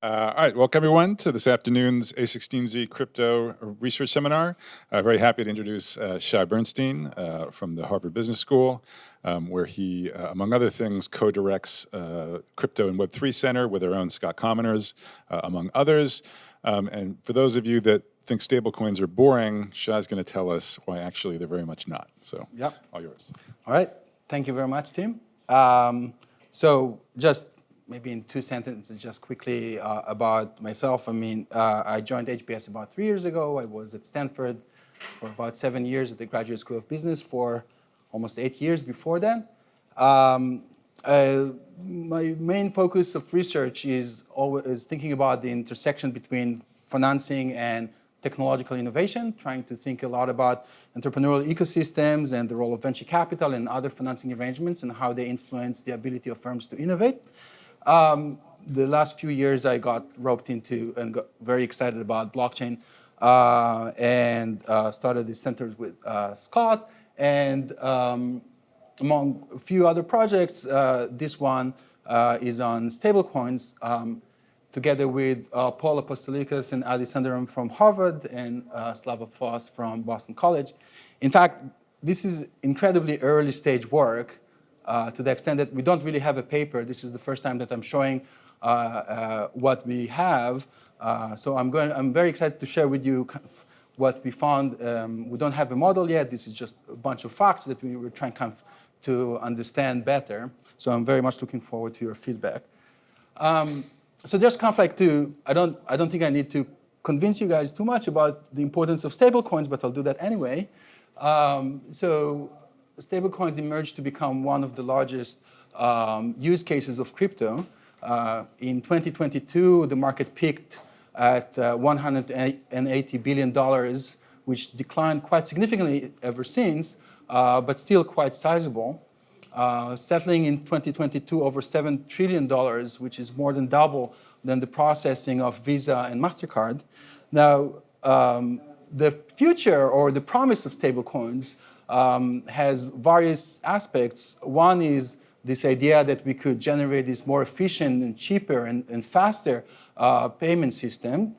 All right, welcome everyone to this afternoon's a16z crypto research seminar. Very happy to introduce Shai Bernstein from the Harvard Business School, where he, among other things, co-directs Crypto and Web3 Center with our own Scott Commoners, among others. And for those of you that think stablecoins are boring, Shai's going to tell us why actually they're very much not. So, all yours. All right, thank you very much, Tim. So just maybe in 2 sentences, just quickly about myself. I mean, I joined HBS about 3 years ago. I was at Stanford for about 7 years at the Graduate School of Business for almost 8 years before then. My main focus of research is always thinking about the intersection between financing and technological innovation, trying to think a lot about entrepreneurial ecosystems and the role of venture capital and other financing arrangements and how they influence the ability of firms to innovate. The last few years, I got roped into and got very excited about blockchain and started the centers with Scott. And among a few other projects, this one is on stablecoins, together with Paul Apostolikas and Adi Sundaram from Harvard and Slava Foss from Boston College. In fact, this is incredibly early stage work. To the extent that we don't really have a paper. This is the first time that I'm showing what we have. So I'm very excited to share with you what we found. We don't have a model yet. This is just a bunch of facts that we were trying to understand better. So I'm very much looking forward to your feedback. So just I don't think I need to convince you guys too much about the importance of stablecoins, but I'll do that anyway. So stablecoins emerged to become one of the largest use cases of crypto. In 2022, the market peaked at $180 billion, which declined quite significantly ever since, but still quite sizable, settling in 2022 over $7 trillion, which is more than double than the processing of Visa and MasterCard. Now, the future or the promise of stablecoins has various aspects. One is this idea that we could generate this more efficient and cheaper and faster payment system,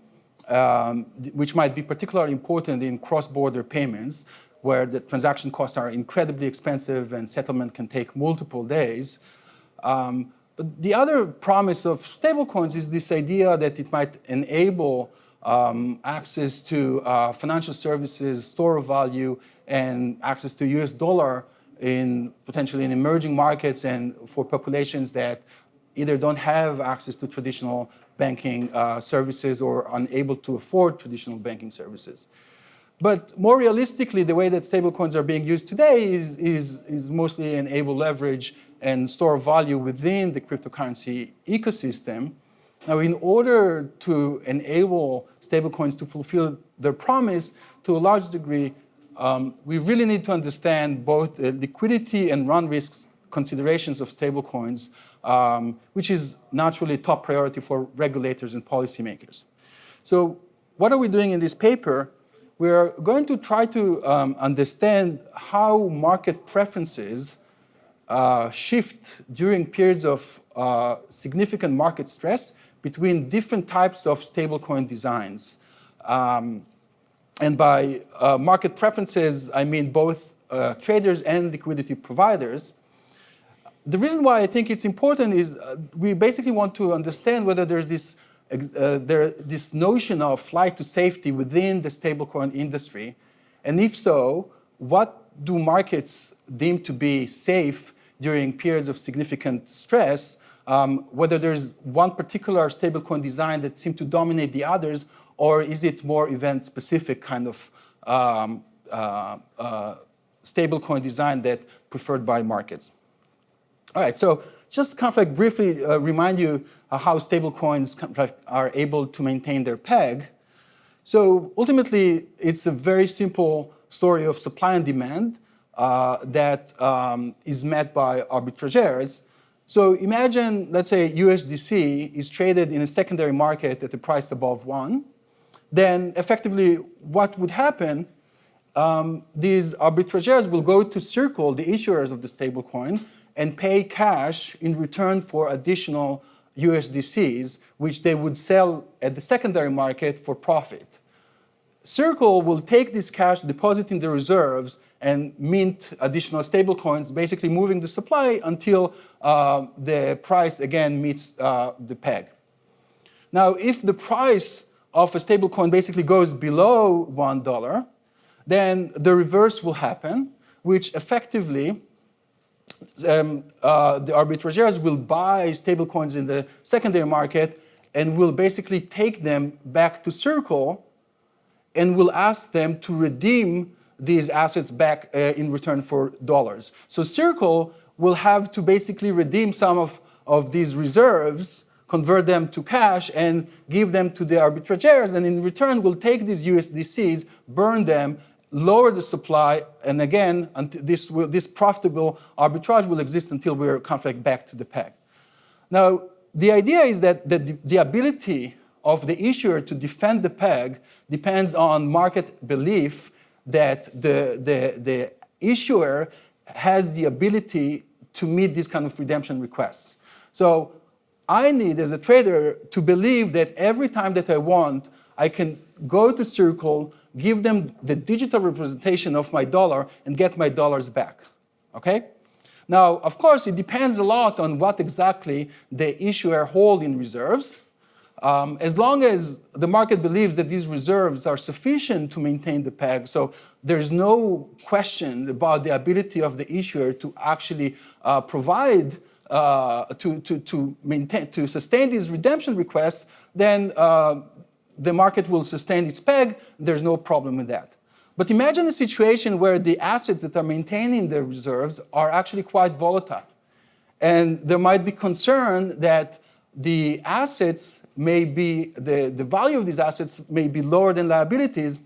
which might be particularly important in cross-border payments, where the transaction costs are incredibly expensive and settlement can take multiple days. But the other promise of stablecoins is this idea that it might enable access to financial services, store of value, and access to US dollar potentially in emerging markets and for populations that either don't have access to traditional banking services or are unable to afford traditional banking services. But more realistically, the way that stablecoins are being used today is mostly enable leverage and store value within the cryptocurrency ecosystem. Now, in order to enable stablecoins to fulfill their promise to a large degree, we really need to understand both the liquidity and run risks considerations of stablecoins, which is naturally top priority for regulators and policymakers. So what are we doing in this paper? We're going to try to understand how market preferences shift during periods of significant market stress between different types of stablecoin designs. And by market preferences, I mean both traders and liquidity providers. The reason why I think it's important is we basically want to understand whether there's this notion of flight to safety within the stablecoin industry. And if so, what do markets deem to be safe during periods of significant stress? Whether there's one particular stablecoin design that seems to dominate the others, or is it more event-specific kind of stablecoin design that preferred by markets? All right, so just briefly remind you how stablecoins are able to maintain their peg. So ultimately, it's a very simple story of supply and demand that is met by arbitrageurs. So imagine, let's say, USDC is traded in a secondary market at a price above 1. Then effectively, what would happen, these arbitrageurs will go to Circle, the issuers of the stablecoin, and pay cash in return for additional USDCs, which they would sell at the secondary market for profit. Circle will take this cash, deposit in the reserves, and mint additional stablecoins, basically moving the supply until the price again meets the peg. Now, if the price of a stablecoin basically goes below $1, then the reverse will happen, which effectively the arbitrageurs will buy stablecoins in the secondary market and will basically take them back to Circle and will ask them to redeem these assets back in return for dollars. So Circle will have to basically redeem some of these reserves, convert them to cash, and give them to the arbitrageurs, and in return will take these USDCs, burn them, lower the supply, and again, this profitable arbitrage will exist until we're kind of like back to the peg. Now, the idea is that the ability of the issuer to defend the peg depends on market belief that the issuer has the ability to meet these kind of redemption requests. So I need, as a trader, to believe that every time that I want, I can go to Circle, give them the digital representation of my dollar, and get my dollars back, okay? Now, of course, it depends a lot on what exactly the issuer hold in reserves. As long as the market believes that these reserves are sufficient to maintain the peg, so there's no question about the ability of the issuer to actually provide, to sustain these redemption requests, then the market will sustain its peg. There's no problem with that. But imagine a situation where the assets that are maintaining the reserves are actually quite volatile. And there might be concern that the assets may be, the value of these assets may be lower than liabilities.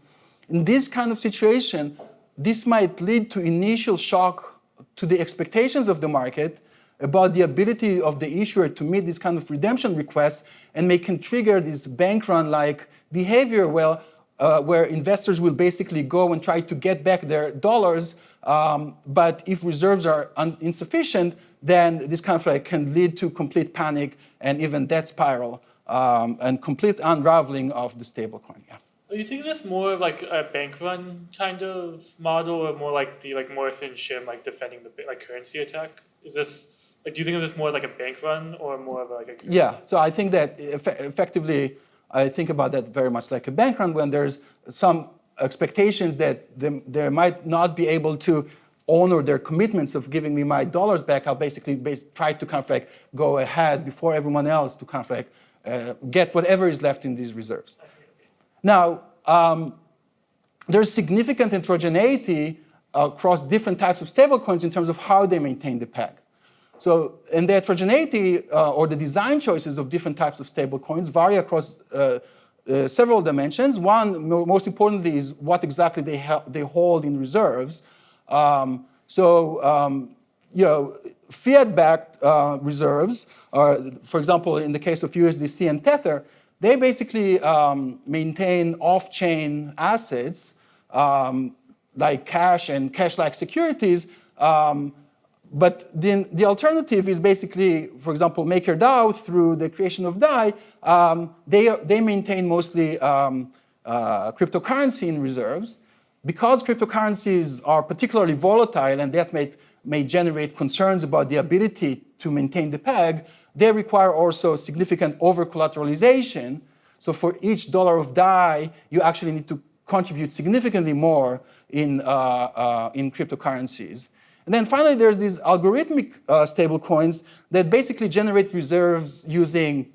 In this kind of situation, this might lead to initial shock to the expectations of the market about the ability of the issuer to meet this kind of redemption requests, and may can trigger this bank run-like behavior where investors will basically go and try to get back their dollars, but if reserves are insufficient, then this kind of like can lead to complete panic and even death spiral and complete unraveling of the stablecoin. Yeah. Do you think that's more of like a bank run kind of model, or more like the more thin shim, like defending the currency attack? Is this do you think of this more like a bank run or more of like a currency? Yeah, so I think that effectively, I think about that very much like a bank run, when there's some expectations that they might not be able to honor their commitments of giving me my dollars back. I'll basically try to kind of like go ahead before everyone else to kind of like get whatever is left in these reserves. Now, there's significant heterogeneity across different types of stablecoins in terms of how they maintain the peg. So, and the heterogeneity or the design choices of different types of stablecoins vary across several dimensions. One, most importantly, is what exactly they hold in reserves. Fiat-backed reserves, for example, in the case of USDC and Tether, they basically maintain off-chain assets like cash and cash-like securities. But then the alternative is basically, for example, MakerDAO through the creation of DAI. They maintain mostly cryptocurrency in reserves. Because cryptocurrencies are particularly volatile, and that may generate concerns about the ability to maintain the peg, they require also significant over-collateralization. So for each dollar of DAI, you actually need to contribute significantly more in cryptocurrencies. And then finally, there's these algorithmic stablecoins that basically generate reserves using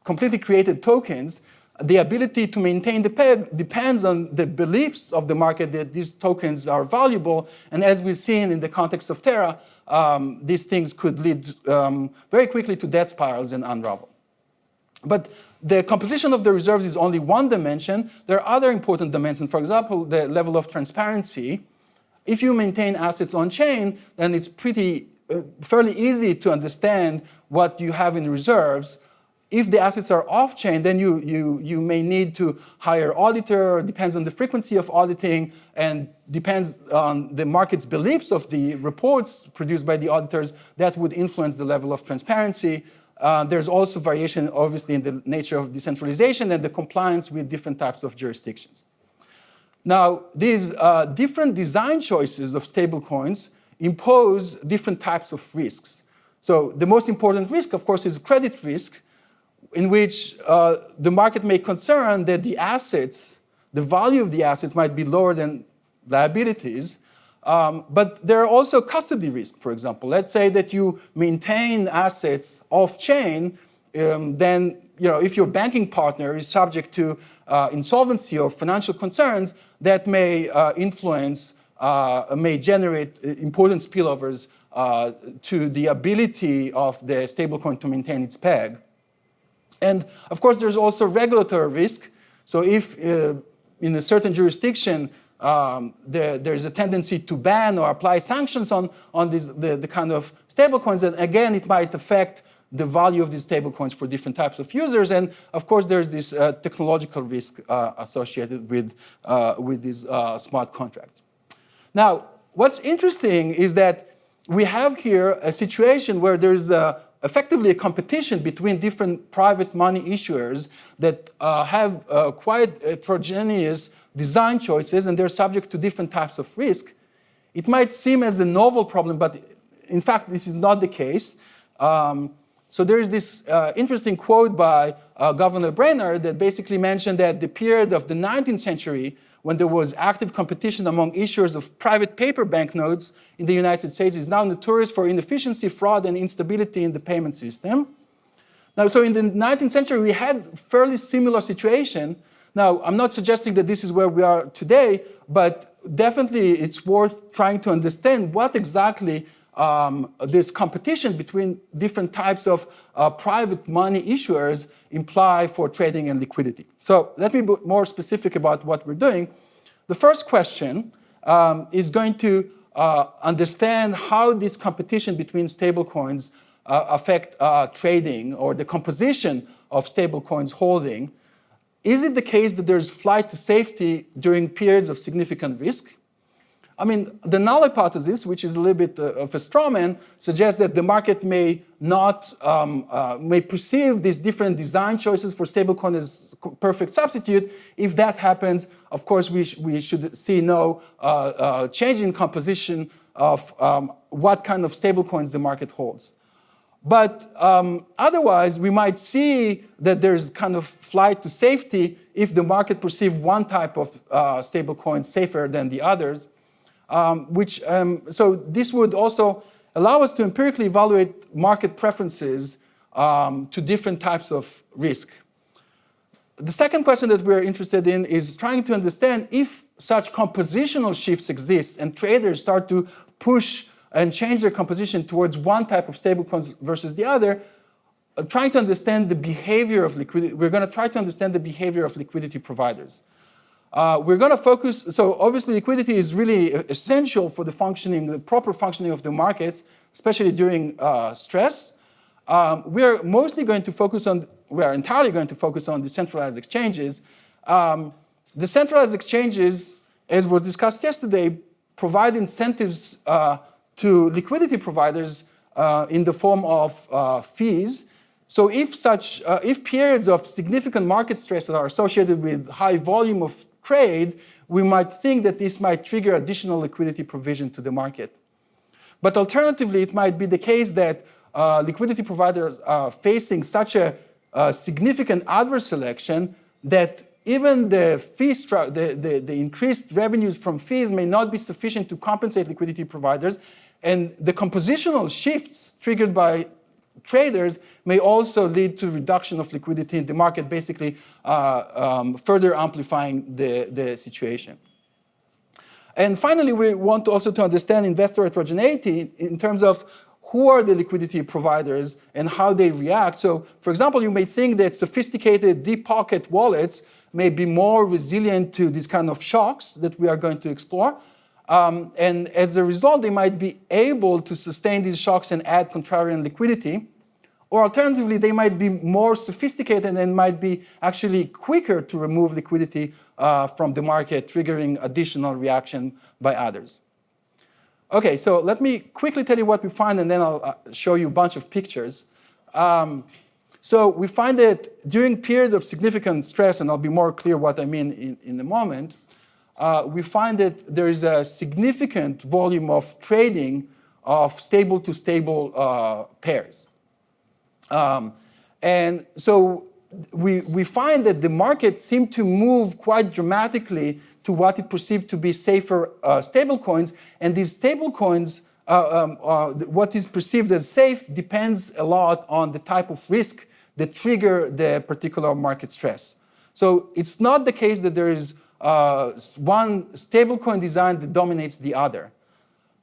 completely created tokens. The ability to maintain the peg depends on the beliefs of the market that these tokens are valuable. And as we've seen in the context of Terra, these things could lead very quickly to death spirals and unravel. But the composition of the reserves is only one dimension. There are other important dimensions. For example, the level of transparency. If you maintain assets on-chain, then it's fairly easy to understand what you have in reserves. If the assets are off-chain, then you may need to hire auditor. Depends on the frequency of auditing, and depends on the market's beliefs of the reports produced by the auditors. That would influence the level of transparency. There's also variation, obviously, in the nature of decentralization and the compliance with different types of jurisdictions. Now, these different design choices of stablecoins impose different types of risks. So the most important risk, of course, is credit risk, in which the market may concern that the assets, the value of the assets might be lower than liabilities. But there are also custody risk, for example. Let's say that you maintain assets off-chain, then if your banking partner is subject to insolvency or financial concerns, that may influence, may generate important spillovers to the ability of the stablecoin to maintain its peg. And of course, there's also regulatory risk. So if in a certain jurisdiction, there's a tendency to ban or apply sanctions on the kind of stablecoins, and again, it might affect the value of these stablecoins for different types of users. And of course, there's this technological risk associated with these smart contracts. Now, what's interesting is that we have here a situation where there's effectively a competition between different private money issuers that have quite heterogeneous design choices, and they're subject to different types of risk. It might seem as a novel problem, but in fact, this is not the case. So there is this interesting quote by Governor Brainerd that basically mentioned that the period of the 19th century, when there was active competition among issuers of private paper banknotes in the United States, is now notorious for inefficiency, fraud, and instability in the payment system. Now, so in the 19th century, we had a fairly similar situation. Now, I'm not suggesting that this is where we are today, but definitely it's worth trying to understand what exactly this competition between different types of private money issuers imply for trading and liquidity. So let me be more specific about what we're doing. The first question is going to understand how this competition between stablecoins affect trading or the composition of stablecoins holding. Is it the case that there's flight to safety during periods of significant risk? I mean, the null hypothesis, which is a little bit of a straw man, suggests that the market may not, may perceive these different design choices for stablecoin as perfect substitute. If that happens, of course, we should see no change in composition of what kind of stablecoins the market holds. But otherwise, we might see that there's kind of flight to safety if the market perceives one type of stablecoin safer than the others. So this would also allow us to empirically evaluate market preferences to different types of risk. The second question that we're interested in is trying to understand if such compositional shifts exist and traders start to push and change their composition towards one type of stablecoins versus the other, trying to understand the behavior of liquidity. We're going to try to understand the behavior of liquidity providers. We're going to focus, so obviously liquidity is really essential for the proper functioning of the markets, especially during stress. We are entirely going to focus on decentralized exchanges. Decentralized exchanges, as was discussed yesterday, provide incentives to liquidity providers in the form of fees. So if periods of significant market stress are associated with high volume of trade, we might think that this might trigger additional liquidity provision to the market. But alternatively, it might be the case that liquidity providers are facing such a significant adverse selection that even the increased revenues from fees may not be sufficient to compensate liquidity providers, and the compositional shifts triggered by traders may also lead to reduction of liquidity in the market, basically further amplifying the situation. And finally, we want also to understand investor heterogeneity in terms of who are the liquidity providers and how they react. So, for example, you may think that sophisticated deep pocket wallets may be more resilient to these kind of shocks that we are going to explore. And as a result, they might be able to sustain these shocks and add contrarian liquidity. Or alternatively, they might be more sophisticated and might be actually quicker to remove liquidity from the market, triggering additional reaction by others. Okay, so let me quickly tell you what we find, and then I'll show you a bunch of pictures. So we find that during periods of significant stress, and I'll be more clear what I mean in a moment, we find that there is a significant volume of trading of stable to stable pairs. And so we find that the market seemed to move quite dramatically to what it perceived to be safer stablecoins. And these stablecoins, what is perceived as safe depends a lot on the type of risk that trigger the particular market stress. So it's not the case that there is one stablecoin design that dominates the other.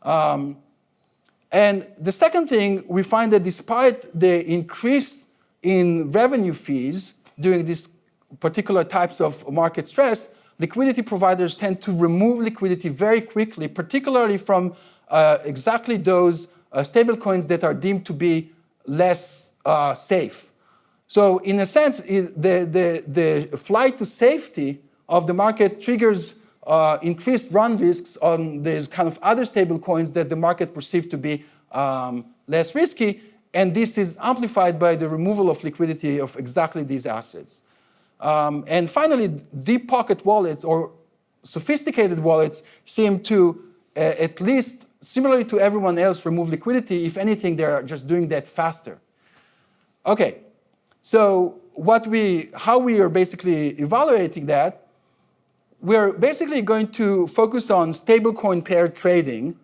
And the second thing, we find that despite the increase in revenue fees during these particular types of market stress, liquidity providers tend to remove liquidity very quickly, particularly from exactly those stablecoins that are deemed to be less safe. So in a sense, the flight to safety of the market triggers increased run risks on these kind of other stablecoins that the market perceived to be less risky, and this is amplified by the removal of liquidity of exactly these assets. And finally, deep pocket wallets or sophisticated wallets seem to, at least similarly to everyone else, remove liquidity. If anything, they're just doing that faster. Okay, so how we are basically evaluating that, we're basically going to focus on stablecoin pair trading,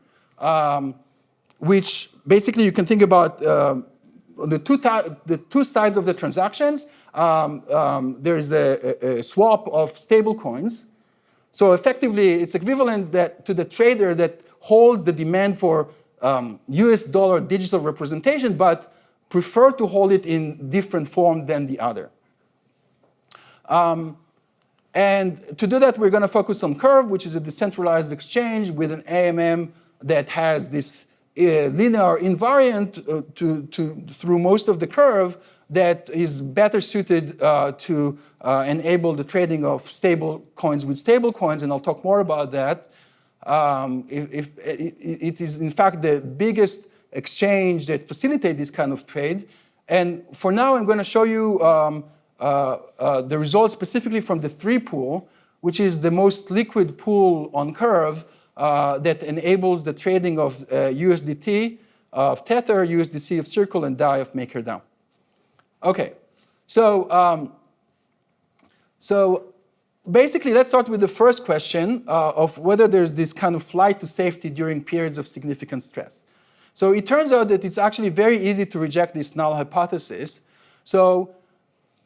which basically you can think about the two sides of the transactions. There's a swap of stablecoins. So effectively, it's equivalent to the trader that holds the demand for US dollar digital representation, but prefer to hold it in different form than the other. And to do that, we're going to focus on Curve, which is a decentralized exchange with an AMM that has this linear invariant through most of the curve that is better suited to enable the trading of stable coins with stable coins, and I'll talk more about that. It is, in fact, the biggest exchange that facilitates this kind of trade. And for now, I'm going to show you the results specifically from the 3 pool, which is the most liquid pool on Curve that enables the trading of USDT of Tether, USDC of Circle, and DAI of MakerDAO. Okay, so basically, let's start with the first question of whether there's this kind of flight to safety during periods of significant stress. So it turns out that it's actually very easy to reject this null hypothesis. So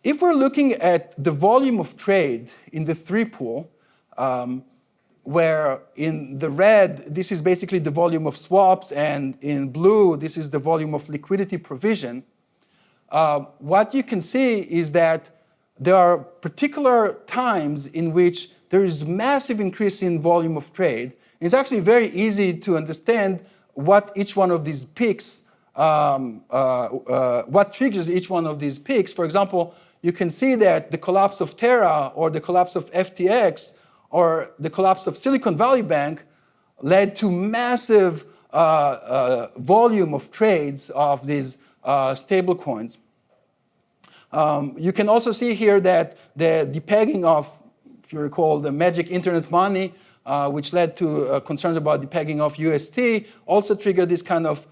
if we're looking at the volume of trade in the 3 pool, where in the red, this is basically the volume of swaps, and in blue, this is the volume of liquidity provision, what you can see is that there are particular times in which there is massive increase in volume of trade. It's actually very easy to understand what each one of these peaks, what triggers each one of these peaks. For example, you can see that the collapse of Terra or the collapse of FTX or the collapse of Silicon Valley Bank led to massive volume of trades of these stable coins. You can also see here that the depegging of, if you recall, the magic internet money, which led to concerns about depegging of UST, also triggered this kind of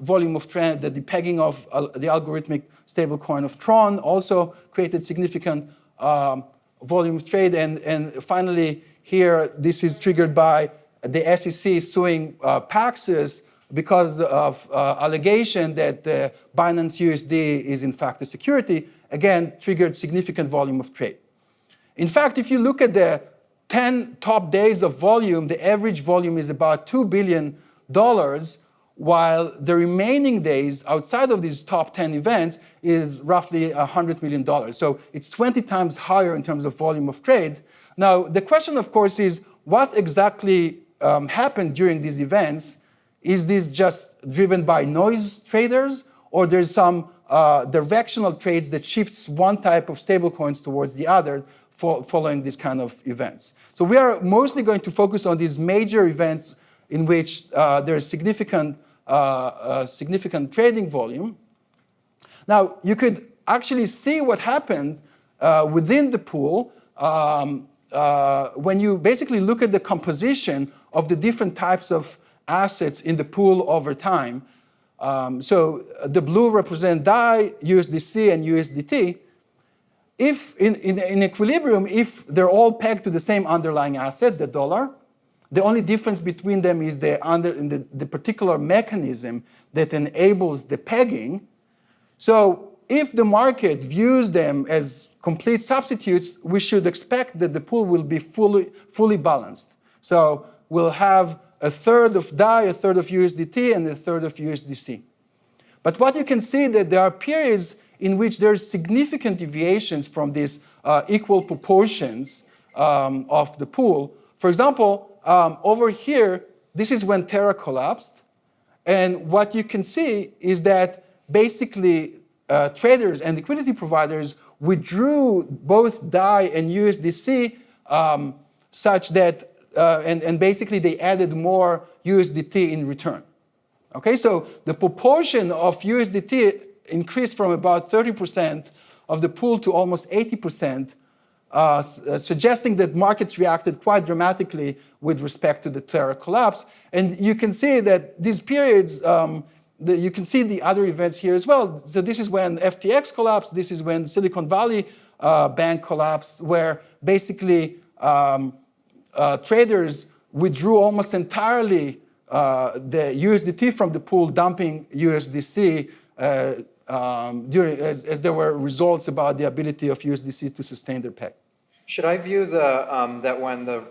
volume of trade. The depegging of the algorithmic stablecoin of Tron also created significant volume of trade. And finally, here, this is triggered by the SEC suing Paxos because of allegation that Binance USD is in fact a security, again, triggered significant volume of trade. In fact, if you look at the 10 top days of volume, the average volume is about $2 billion, while the remaining days outside of these top 10 events is roughly $100 million. So it's 20 times higher in terms of volume of trade. Now, the question, of course, is what exactly happened during these events? Is this just driven by noise traders, or there's some directional trades that shifts one type of stablecoins towards the other following these kind of events? So we are mostly going to focus on these major events in which there's significant trading volume. Now, you could actually see what happened within the pool when you basically look at the composition of the different types of assets in the pool over time. So the blue represent DAI, USDC, and USDT. If in equilibrium, if they're all pegged to the same underlying asset, the dollar, the only difference between them is the particular mechanism that enables the pegging. So if the market views them as complete substitutes, we should expect that the pool will be fully balanced. So we'll have a third of DAI, a third of USDT, and a third of USDC. But what you can see that there are periods in which there's significant deviations from these equal proportions of the pool. For example, over here, this is when Terra collapsed. And what you can see is that basically traders and liquidity providers withdrew both DAI and USDC such that, and basically they added more USDT in return. Okay, so the proportion of USDT increased from about 30% of the pool to almost 80%, suggesting that markets reacted quite dramatically with respect to the Terra collapse. And you can see that these periods, you can see the other events here as well. So this is when FTX collapsed. This is when Silicon Valley Bank collapsed, where basically traders withdrew almost entirely the USDT from the pool, dumping USDC as there were results about the ability of USDC to sustain their peg. Should I view that when the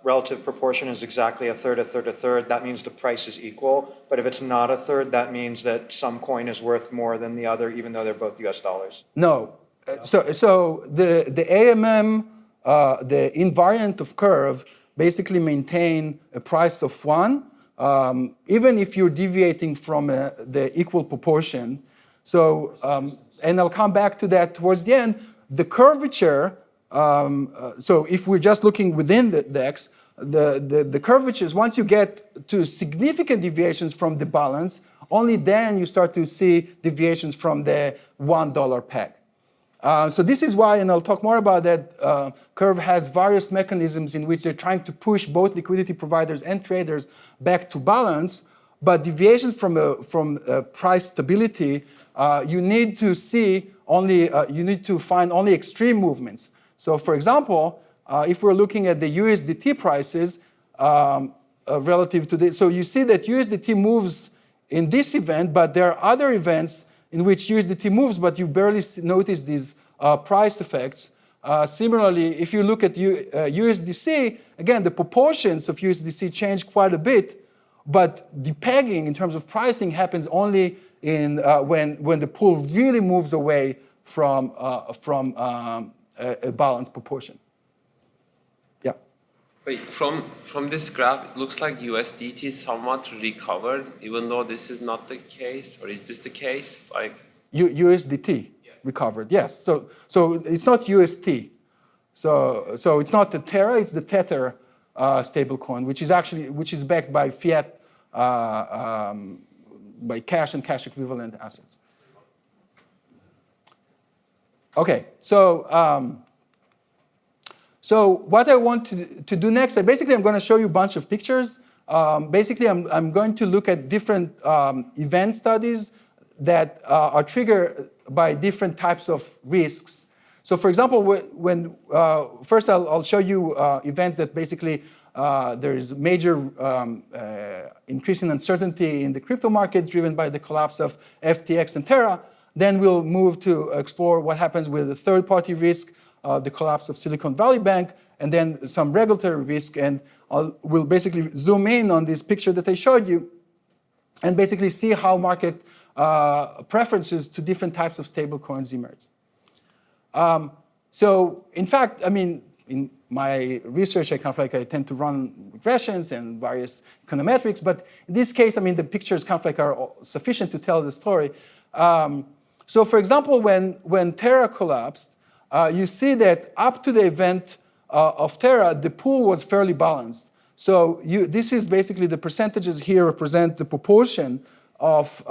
relative proportion is exactly a third, a third, a third, that means the price is equal? But if it's not a third, that means that some coin is worth more than the other, even though they're both US dollars? No. So the AMM, the invariant of curve, basically maintain a price of 1, even if you're deviating from the equal proportion. So, and I'll come back to that towards the end. The curvature, so if we're just looking within the DEX, the curvatures, once you get to significant deviations from the balance, only then you start to see deviations from the $1 peg. So this is why, and I'll talk more about that, curve has various mechanisms in which they're trying to push both liquidity providers and traders back to balance, but deviations from price stability, you need to see only, you need to find only extreme movements. So for example, if we're looking at the USDT prices relative to this, so you see that USDT moves in this event, but there are other events in which USDT moves, but you barely notice these price effects. Similarly, if you look at USDC, again, the proportions of USDC change quite a bit, but the pegging in terms of pricing happens only in when the pool really moves away from a balanced proportion. Yeah. Wait, from this graph, it looks like USDT is somewhat recovered, even though this is not the case, or is this the case? Like USDT recovered, yes. So it's not UST. So it's not the Terra, it's the Tether stablecoin, which is backed by fiat, by cash and cash equivalent assets. Okay, so what I want to do next, I'm going to show you a bunch of pictures. Basically, I'm going to look at different event studies that are triggered by different types of risks. So for example, first I'll show you events that basically there's major increase in uncertainty in the crypto market driven by the collapse of FTX and Terra. Then we'll move to explore what happens with the third-party risk, the collapse of Silicon Valley Bank, and then some regulatory risk. And we'll basically zoom in on this picture that I showed you and basically see how market preferences to different types of stablecoins emerge. So in fact, I mean, in my research, I tend to run regressions and various econometrics, but in this case, I mean, the pictures are sufficient to tell the story. So for example, when Terra collapsed, you see that up to the event of Terra, the pool was fairly balanced. So this is basically the percentages here represent the proportion of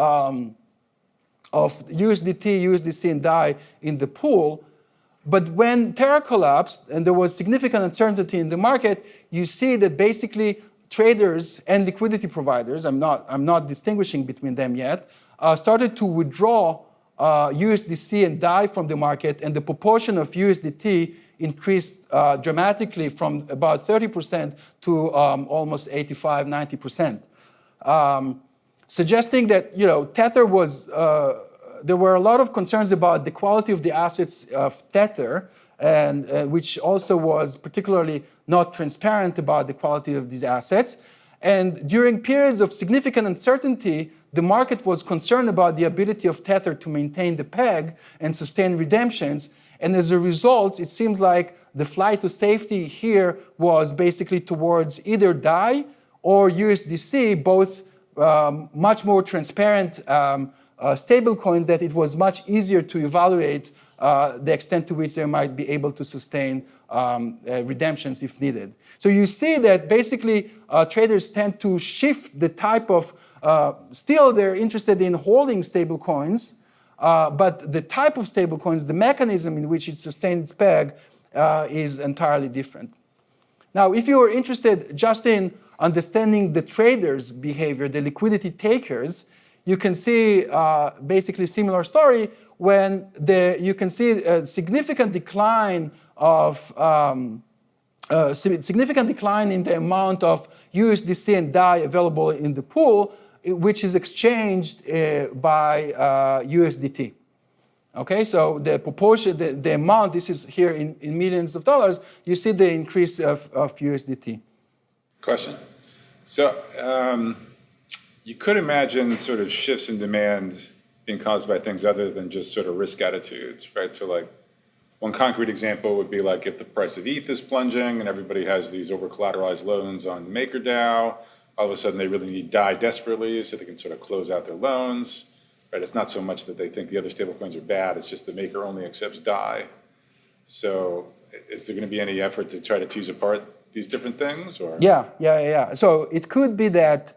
of USDT, USDC, and DAI in the pool. But when Terra collapsed and there was significant uncertainty in the market, you see that basically traders and liquidity providers, I'm not distinguishing between them yet, started to withdraw USDC and DAI from the market, and the proportion of USDT increased dramatically from about 30% to almost 85, 90%. Suggesting that Tether was, there were a lot of concerns about the quality of the assets of Tether, and which also was particularly not transparent about the quality of these assets. And during periods of significant uncertainty, the market was concerned about the ability of Tether to maintain the peg and sustain redemptions. And as a result, it seems like the flight to safety here was basically towards either DAI or USDC, both much more transparent stablecoins that it was much easier to evaluate the extent to which they might be able to sustain redemptions if needed. So you see that basically traders tend to shift the type of, still they're interested in holding stablecoins, but the type of stablecoins, the mechanism in which it sustains its peg is entirely different. Now, if you are interested just in understanding the traders' behavior, the liquidity takers, you can see basically similar story when you can see a significant decline in the amount of USDC and DAI available in the pool, which is exchanged by USDT. Okay, so the proportion, the amount, this is here in millions of dollars, you see the increase of USDT. Question. So you could imagine sort of shifts in demand being caused by things other than just sort of risk attitudes, right? So like one concrete example would be like if the price of ETH is plunging and everybody has these over-collateralized loans on MakerDAO, all of a sudden they really need DAI desperately so they can sort of close out their loans, right? It's not so much that they think the other stablecoins are bad, it's just the Maker only accepts DAI. So is there going to be any effort to try to tease apart these different things? Or? Yeah. So it could be that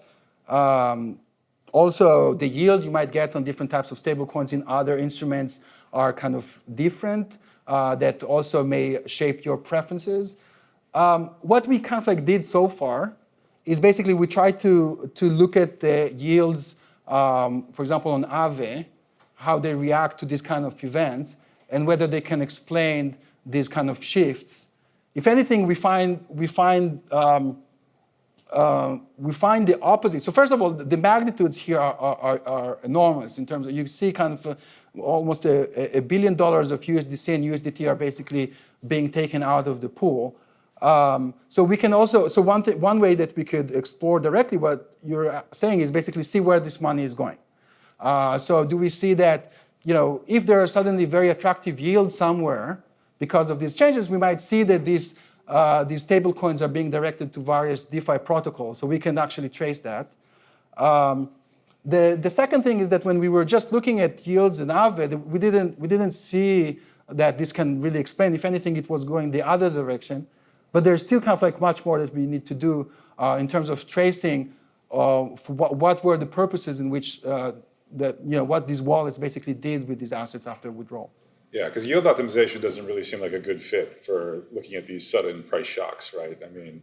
also the yield you might get on different types of stablecoins in other instruments are kind of different. That also may shape your preferences. What we kind of like did so far is basically we tried to look at the yields, for example, on Aave, how they react to these kind of events, and whether they can explain these kind of shifts. If anything, we find the opposite. So first of all, the magnitudes here are enormous in terms of, you see kind of almost $1 billion of USDC and USDT are basically being taken out of the pool. So we can also, so one way that we could explore directly what you're saying is basically see where this money is going. So do we see that, if there are suddenly very attractive yields somewhere because of these changes, we might see that these stablecoins are being directed to various DeFi protocols, so we can actually trace that. The second thing is that when we were just looking at yields in Aave, we didn't see that this can really explain. If anything, it was going the other direction. But there's still kind of like much more that we need to do in terms of tracing what were the purposes in which what these wallets basically did with these assets after withdrawal. Yeah, because yield optimization doesn't really seem like a good fit for looking at these sudden price shocks, right? I mean,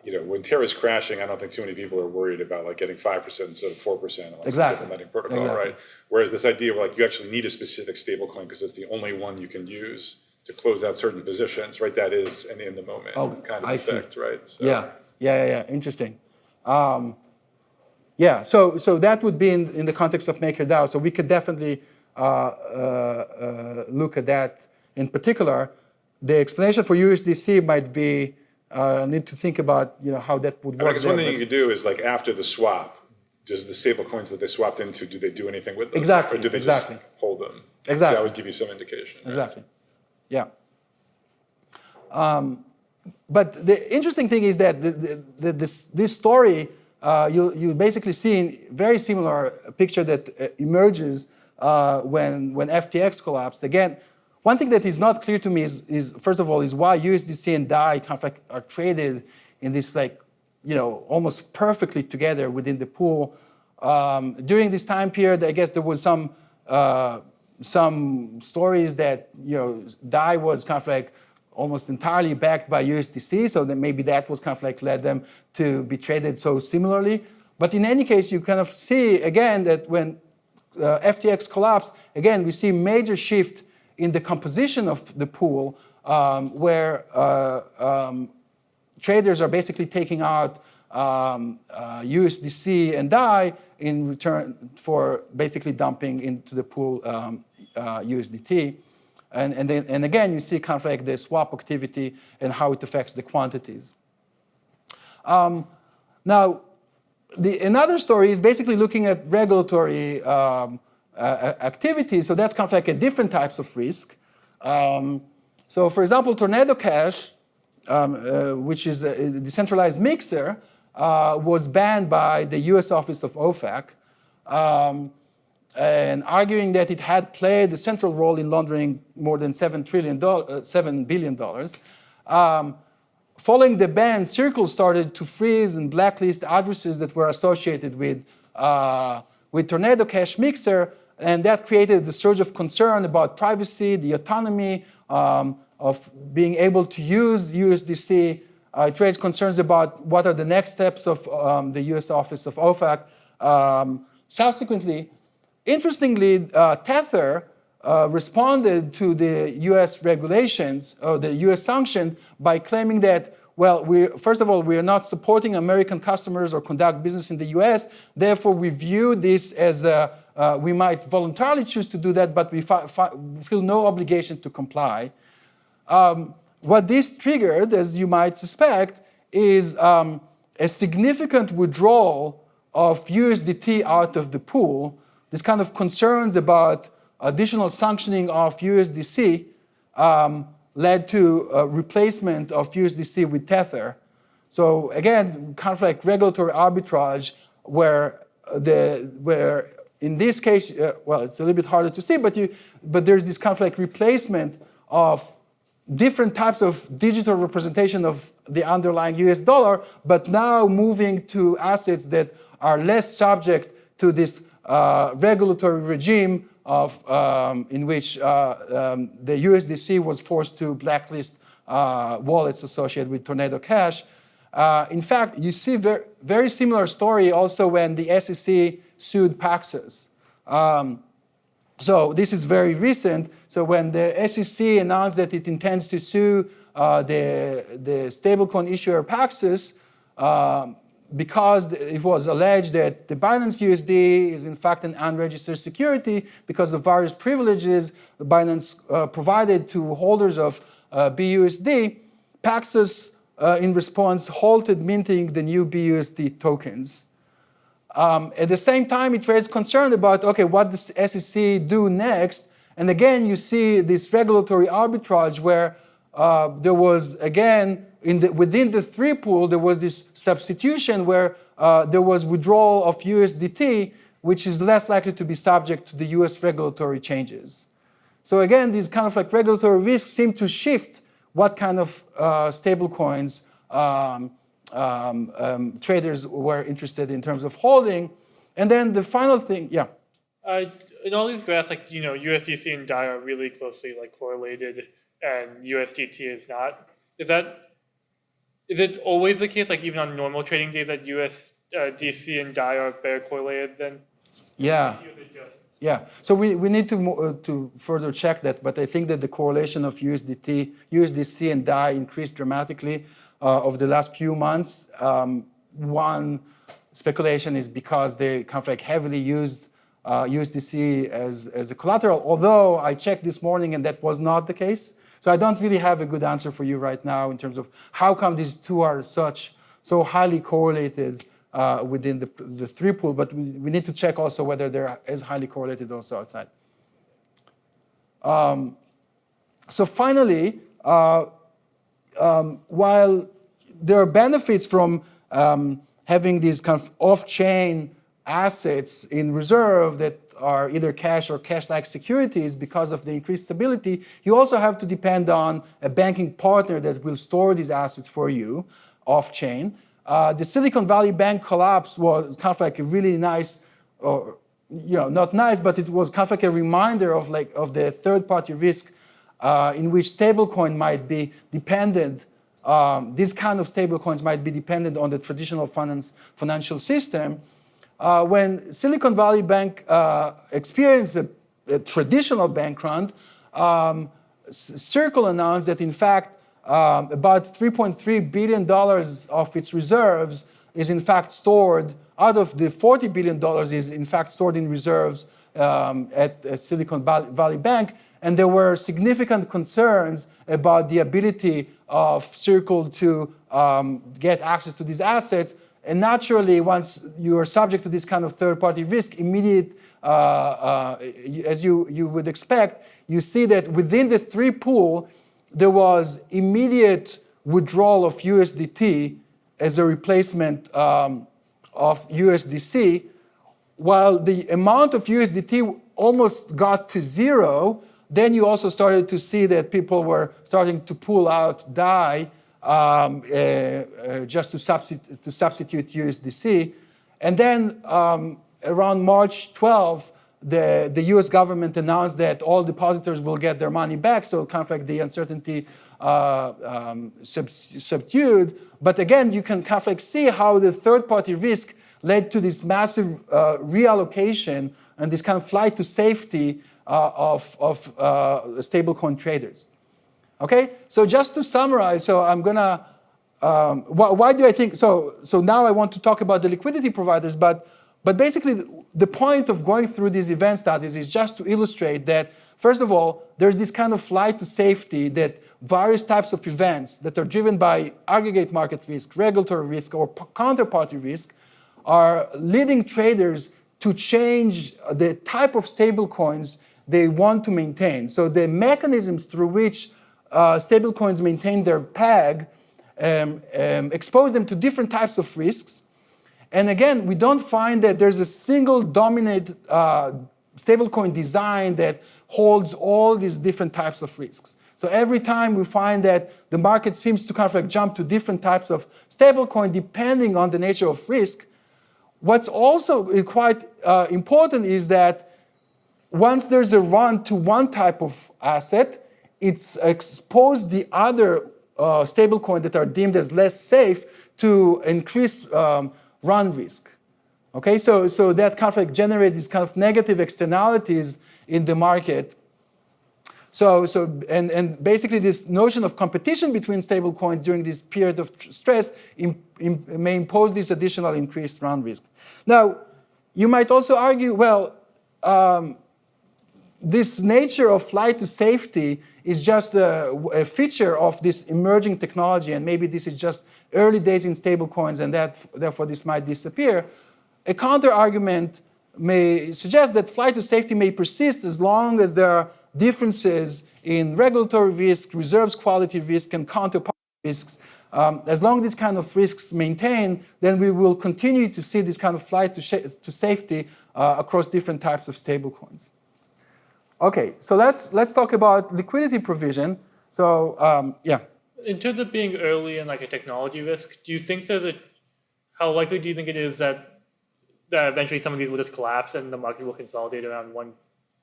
when Terra's crashing, I don't think too many people are worried about like getting 5% instead of 4% on Exactly. the lending protocol, right? Whereas this idea of like you actually need a specific stablecoin because it's the only one you can use to close out certain positions, right? That is an in the moment kind of effect, right? So. Yeah. Interesting. So that would be in the context of MakerDAO. So we could definitely look at that in particular. The explanation for USDC might be need to think about how that would work. Because one thing you could do is like after the swap, does the stable coins that they swapped into, do they do anything with them? Exactly. Or do they just hold them? Exactly. That would give you some indication. Right? Exactly. Yeah. But the interesting thing is that this story, you basically see a very similar picture that emerges when FTX collapsed. Again, one thing that is not clear to me is first of all, is why USDC and DAI kind of like are traded in this almost perfectly together within the pool. During this time period, I guess there was some some stories that DAI was kind of like almost entirely backed by USDC, so that maybe that was kind of like led them to be traded so similarly. But in any case, you kind of see again that when FTX collapsed, again we see major shift in the composition of the pool, where traders are basically taking out USDC and DAI in return for basically dumping into the pool USDT. And again, you see kind of like the swap activity and how it affects the quantities. Now, another story is basically looking at regulatory activity. So that's kind of like a different types of risk. So for example, Tornado Cash, which is a decentralized mixer, was banned by the US Office of OFAC, and arguing that it had played a central role in laundering more than $7 billion. Following the ban, Circle started to freeze and blacklist addresses that were associated with Tornado Cash Mixer, and that created a surge of concern about privacy, the autonomy of being able to use USDC. It raised concerns about what are the next steps of the US Office of OFAC. Subsequently, interestingly, Tether responded to the US regulations, or the US sanction, by claiming that, well, first of all, we are not supporting American customers or conduct business in the US. Therefore, we view this as we might voluntarily choose to do that, but we feel no obligation to comply. What this triggered, as you might suspect, is a significant withdrawal of USDT out of the pool. This kind of concerns about additional sanctioning of USDC led to a replacement of USDC with Tether. So again, kind of like regulatory arbitrage, where in this case, well, it's a little bit harder to see, but there's this kind of like replacement of different types of digital representation of the underlying US dollar, but now moving to assets that are less subject to this regulatory regime in which the USDC was forced to blacklist wallets associated with Tornado Cash. In fact, you see very similar story also when the SEC sued Paxos. So this is very recent. So when the SEC announced that it intends to sue the stablecoin issuer Paxos, because it was alleged that the Binance USD is in fact an unregistered security because of various privileges Binance provided to holders of BUSD, Paxos in response halted minting the new BUSD tokens. At the same time, it raised concern about, okay, what does SEC do next? And again, you see this regulatory arbitrage where there was, again, within the three pool, there was this substitution where there was withdrawal of USDT, which is less likely to be subject to the US regulatory changes. So again, these kind of like regulatory risks seem to shift what kind of stablecoins traders were interested in terms of holding. And then the final thing, yeah. In all these graphs, like, USDC and DAI are really closely correlated, and USDT is not. Is it always the case, like even on normal trading days, that USDC and DAI are better correlated than? Yeah. Yeah. So we need to further check that, but I think that the correlation of USDC and DAI increased dramatically over the last few months. One speculation is because they kind of heavily used USDC as a collateral, although I checked this morning and that was not the case. So I don't really have a good answer for you right now in terms of how come these two are so highly correlated within the three pool, but we need to check also whether they're as highly correlated also outside. So finally, while there are benefits from having these kind of off-chain assets in reserve that are either cash or cash-like securities because of the increased stability, you also have to depend on a banking partner that will store these assets for you off-chain. The Silicon Valley Bank collapse was kind of like a really nice not nice, but it was kind of like a reminder of the third-party risk in which stablecoin might be dependent. These kind of stablecoins might be dependent on the traditional financial system. When Silicon Valley Bank experienced a traditional bank run, Circle announced that in fact about $3.3 billion of its reserves is in fact stored, out of the $40 billion is in fact stored in reserves at Silicon Valley Bank. And there were significant concerns about the ability of Circle to get access to these assets. And naturally, once you are subject to this kind of third-party risk, as you would expect, you see that within the three pool, there was immediate withdrawal of USDT as a replacement of USDC, while the amount of USDT almost got to zero. Then you also started to see that people were starting to pull out DAI just to substitute USDC. And then around March 12, the US government announced that all depositors will get their money back, so kind of like the uncertainty subdued. But again, you can kind of like see how the third-party risk led to this massive reallocation and this kind of flight to safety of stablecoin traders. Okay, so just to summarize, so I'm gonna, why do I think, so now I want to talk about the liquidity providers, but basically the point of going through these event studies is just to illustrate that, first of all, there's this kind of flight to safety that various types of events that are driven by aggregate market risk, regulatory risk, or counterparty risk are leading traders to change the type of stablecoins they want to maintain. So the mechanisms through which stablecoins maintain their peg expose them to different types of risks. And again, we don't find that there's a single dominant stablecoin design that holds all these different types of risks. So every time we find that the market seems to kind of like jump to different types of stablecoin depending on the nature of risk. What's also quite important is that once there's a run to one type of asset, it's exposed the other stablecoin that are deemed as less safe to increased run risk. Okay, so that kind of like generates these kind of negative externalities in the market. And basically this notion of competition between stablecoins during this period of stress may impose this additional increased run risk. Now, you might also argue, well, this nature of flight to safety is just a feature of this emerging technology, and maybe this is just early days in stablecoins, and therefore this might disappear. A counter-argument may suggest that flight to safety may persist as long as there are differences in regulatory risk, reserves quality risk, and counterparty risks. As long as these kind of risks maintain, then we will continue to see this kind of flight to safety across different types of stablecoins. Okay, so let's talk about liquidity provision. So yeah. In terms of being early in like a technology risk, do you think how likely do you think it is that eventually some of these will just collapse and the market will consolidate around one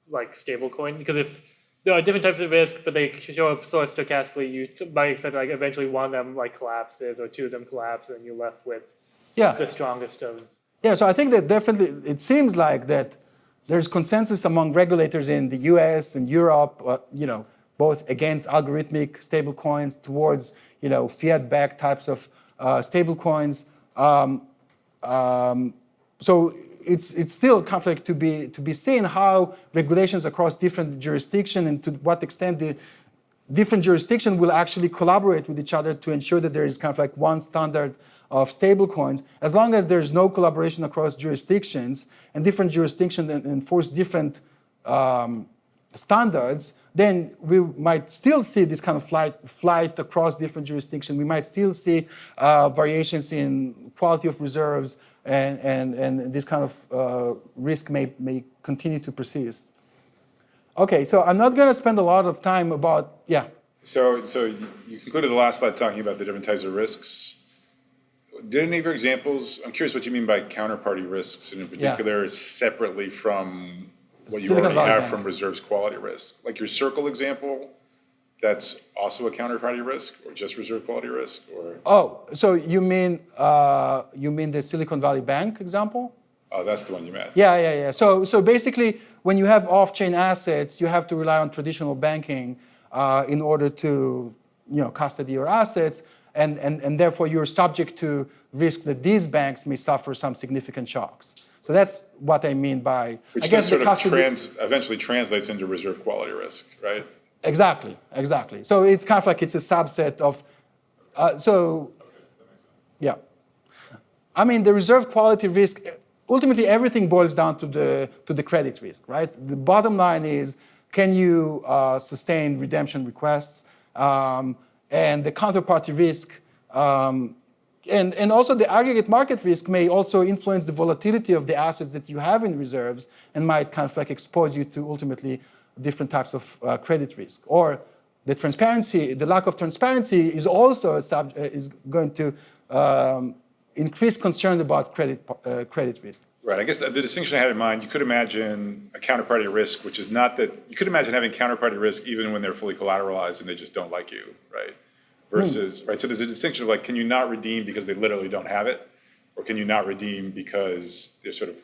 like stable coin? Because if there are different types of risk, but they show up sort of stochastically, you might expect like eventually one of them like collapses or two of them collapse, and you're left with the strongest of. Yeah, so I think that definitely it seems like that there's consensus among regulators in the US and Europe, both against algorithmic stablecoins towards, fiat-backed types of stablecoins. So it's still conflict to be seen how regulations across different jurisdictions and to what extent the different jurisdictions will actually collaborate with each other to ensure that there is kind of like one standard of stablecoins. As long as there's no collaboration across jurisdictions and different jurisdictions enforce different standards, then we might still see this kind of flight across different jurisdictions. We might still see variations in quality of reserves, and this kind of risk may continue to persist. Okay, so I'm not going to spend a lot of time about, So you concluded the last slide talking about the different types of risks. did any of your examples, I'm curious what you mean by counterparty risks, and in particular separately from what you Silicon already Valley have Bank. from reserves quality risk. Like your Circle example, that's also a counterparty risk or just reserve quality risk? Or Oh, so you mean the Silicon Valley Bank example? oh, that's the one you meant. Yeah. So basically, when you have off-chain assets, you have to rely on traditional banking in order to custody your assets, and therefore you're subject to risk that these banks may suffer some significant shocks. So that's what I mean by Which I guess then the sort of custody. eventually translates into reserve quality risk, right? Exactly. So it's kind of like it's a subset of. Yeah. I mean, the reserve quality risk. Ultimately, everything boils down to the credit risk, right? The bottom line is, can you sustain redemption requests, and the counterparty risk, and also the aggregate market risk may also influence the volatility of the assets that you have in reserves and might kind of like expose you to ultimately different types of credit risk. Or the lack of transparency is also is going to increase concern about credit risk. Right. I guess the distinction I had in mind, you could imagine a counterparty risk, which is not that, you could imagine having counterparty risk even when they're fully collateralized and they just don't like you, right? Versus, right, so there's a distinction of like, can you not redeem because they literally don't have it? Or can you not redeem because they're sort of,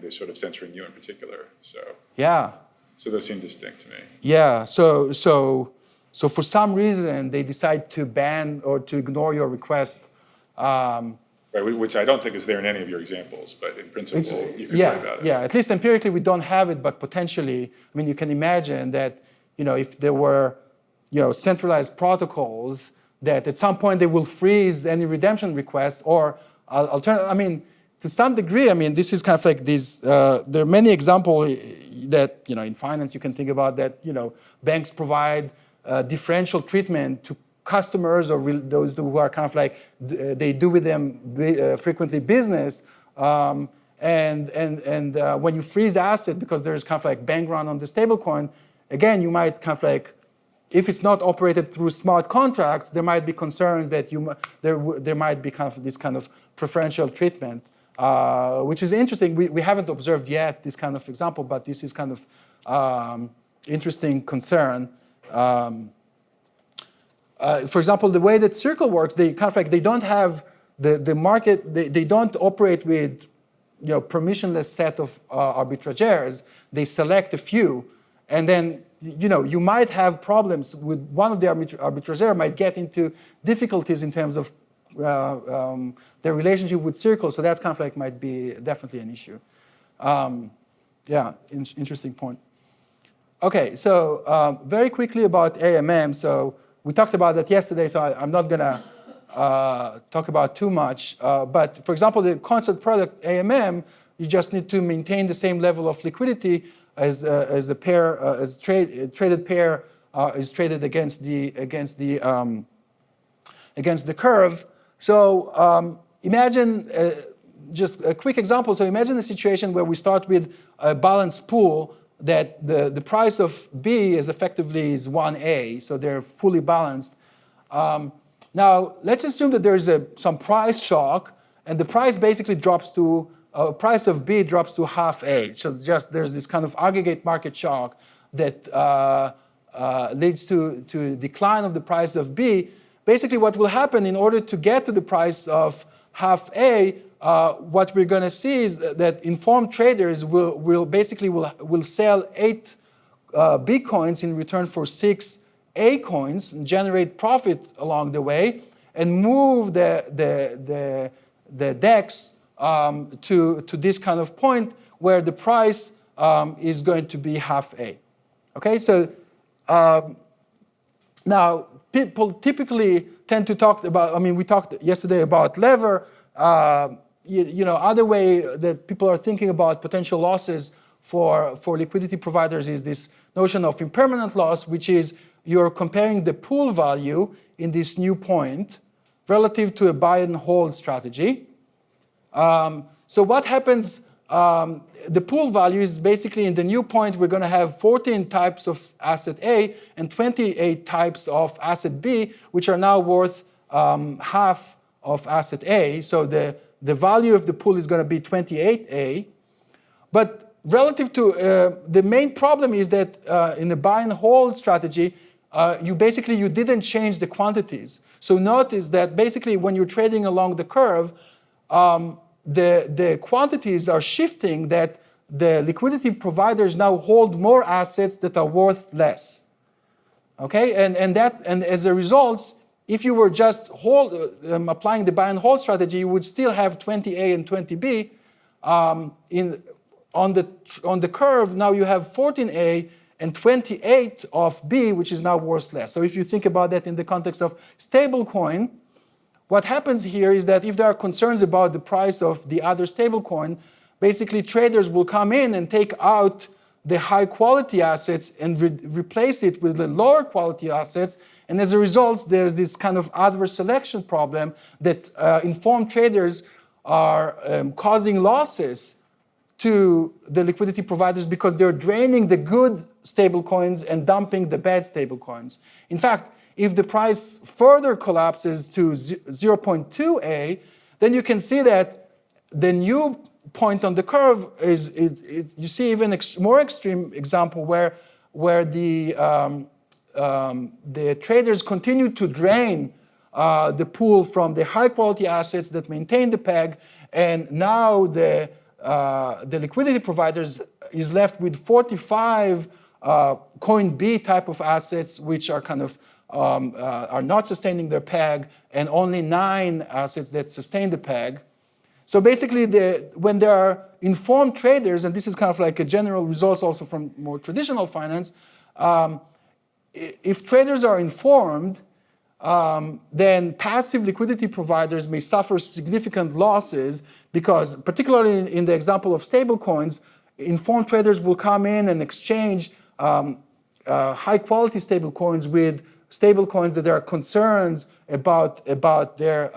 they're sort of censoring you in particular? So Yeah. So those seem distinct to me. Yeah. So for some reason they decide to ban or to ignore your request. Right, which I don't think is there in any of your examples, but in principle, you could write about it. Yeah, at least empirically we don't have it, but potentially, I mean, you can imagine that, if there were, centralized protocols that at some point they will freeze any redemption requests or I mean, to some degree, I mean, this is kind of like these, there are many examples that, in finance you can think about that, banks provide differential treatment to customers or those who are kind of like, they do with them frequently business. And when you freeze assets because there's kind of like bank run on the stablecoin, again, you might kind of like, if it's not operated through smart contracts, there might be concerns that there might be kind of this kind of preferential treatment, which is interesting. We haven't observed yet this kind of example, but this is kind of interesting concern. For example, the way that Circle works, they kind of like they don't have the market. They don't operate with permissionless set of arbitrageurs. They select a few, and then you might have problems with one of the arbitrageurs might get into difficulties in terms of their relationship with Circle. So that's kind of like might be definitely an issue. Interesting point. Okay, so very quickly about AMM. So we talked about that yesterday, so I'm not going to talk about too much. But for example, the constant product AMM, you just need to maintain the same level of liquidity as a pair, as traded pair is traded against the curve. So imagine just a quick example. So imagine a situation where we start with a balanced pool that the price of B is effectively 1A, so they're fully balanced. Now, let's assume that there is some price shock, and the price basically drops to, price of B drops to half A. So just there's this kind of aggregate market shock that leads to decline of the price of B. Basically, what will happen in order to get to the price of half A, what we're going to see is that informed traders will sell 8 B coins in return for 6 A coins and generate profit along the way, and move the DEX to this kind of point where the price is going to be half A. Okay, so now people typically tend to talk about. I mean, we talked yesterday about lever. Other way that people are thinking about potential losses for liquidity providers is this notion of impermanent loss, which is you're comparing the pool value in this new point relative to a buy and hold strategy. So what happens, the pool value is basically in the new point, we're going to have 14 types of asset A and 28 types of asset B, which are now worth half of asset A. So the value of the pool is going to be 28A. But relative to the main problem is that in the buy and hold strategy, you didn't change the quantities. So notice that basically when you're trading along the curve, the quantities are shifting, that the liquidity providers now hold more assets that are worth less. Okay, and as a result, if you were just applying the buy and hold strategy, you would still have 20A and 20B. On the curve, now you have 14A and 28 of B, which is now worth less. So if you think about that in the context of stablecoin, what happens here is that if there are concerns about the price of the other stablecoin, basically traders will come in and take out the high quality assets and replace it with the lower quality assets. And as a result, there's this kind of adverse selection problem that informed traders are causing losses to the liquidity providers because they're draining the good stablecoins and dumping the bad stablecoins. In fact, if the price further collapses to 0.2A, then you can see that the new point on the curve is you see even more extreme example where the traders continue to drain the pool from the high quality assets that maintain the peg, and now the liquidity providers is left with 45 coin B type of assets, which are kind of are not sustaining their peg, and only 9 assets that sustain the peg. So basically, when there are informed traders, and this is kind of like a general result also from more traditional finance, if traders are informed, then passive liquidity providers may suffer significant losses because, particularly in the example of stablecoins, informed traders will come in and exchange high-quality stablecoins with stablecoins that there are concerns about their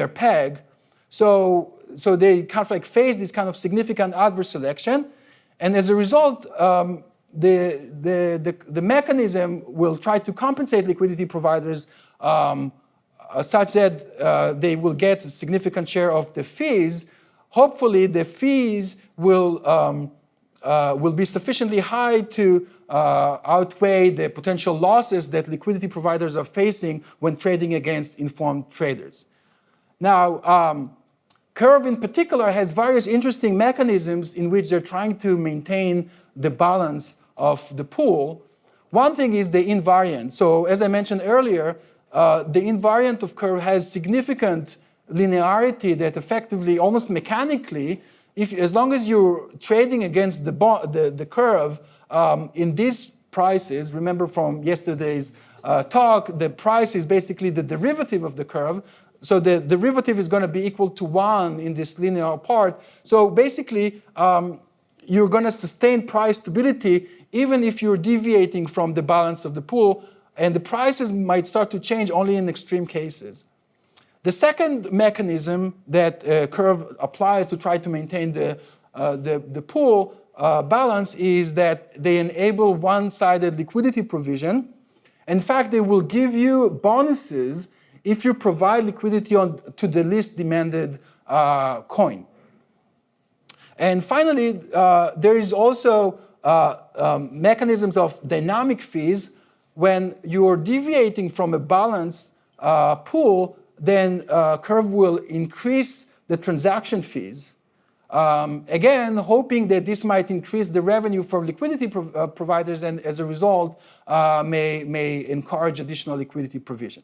peg. So they kind of like face this kind of significant adverse selection, and as a result, the mechanism will try to compensate liquidity providers such that they will get a significant share of the fees. Hopefully, the fees will be sufficiently high to outweigh the potential losses that liquidity providers are facing when trading against informed traders. Now, Curve in particular has various interesting mechanisms in which they're trying to maintain the balance of the pool. One thing is the invariant. So as I mentioned earlier, the invariant of Curve has significant linearity that effectively, almost mechanically, as long as you're trading against the curve in these prices, remember from yesterday's talk, the price is basically the derivative of the curve. So the derivative is going to be equal to 1 in this linear part. So basically, you're going to sustain price stability even if you're deviating from the balance of the pool, and the prices might start to change only in extreme cases. The second mechanism that Curve applies to try to maintain the pool balance is that they enable one-sided liquidity provision. In fact, they will give you bonuses if you provide liquidity to the least demanded coin. And finally, there is also mechanisms of dynamic fees. When you are deviating from a balanced pool, then Curve will increase the transaction fees. Again, hoping that this might increase the revenue for liquidity providers, and as a result, may encourage additional liquidity provision.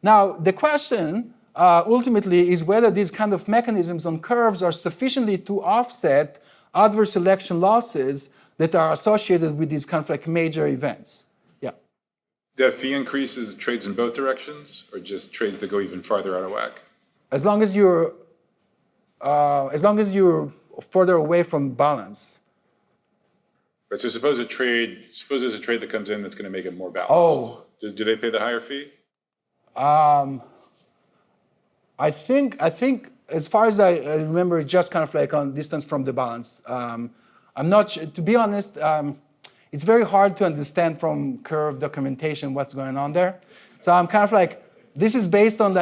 Now, the question ultimately is whether these kind of mechanisms on curves are sufficiently to offset adverse selection losses that are associated with these kind of like major events. Yeah. The fee increases trades in both directions, or just trades that go even farther out of whack? As long as you're further away from balance. Right. So suppose there's a trade that comes in that's going to make it more balanced. Oh. Do they pay the higher fee? I think as far as I remember, it's just kind of like on distance from the balance. I'm not sure, to be honest. It's very hard to understand from Curve documentation what's going on there. So I'm kind of like this is based on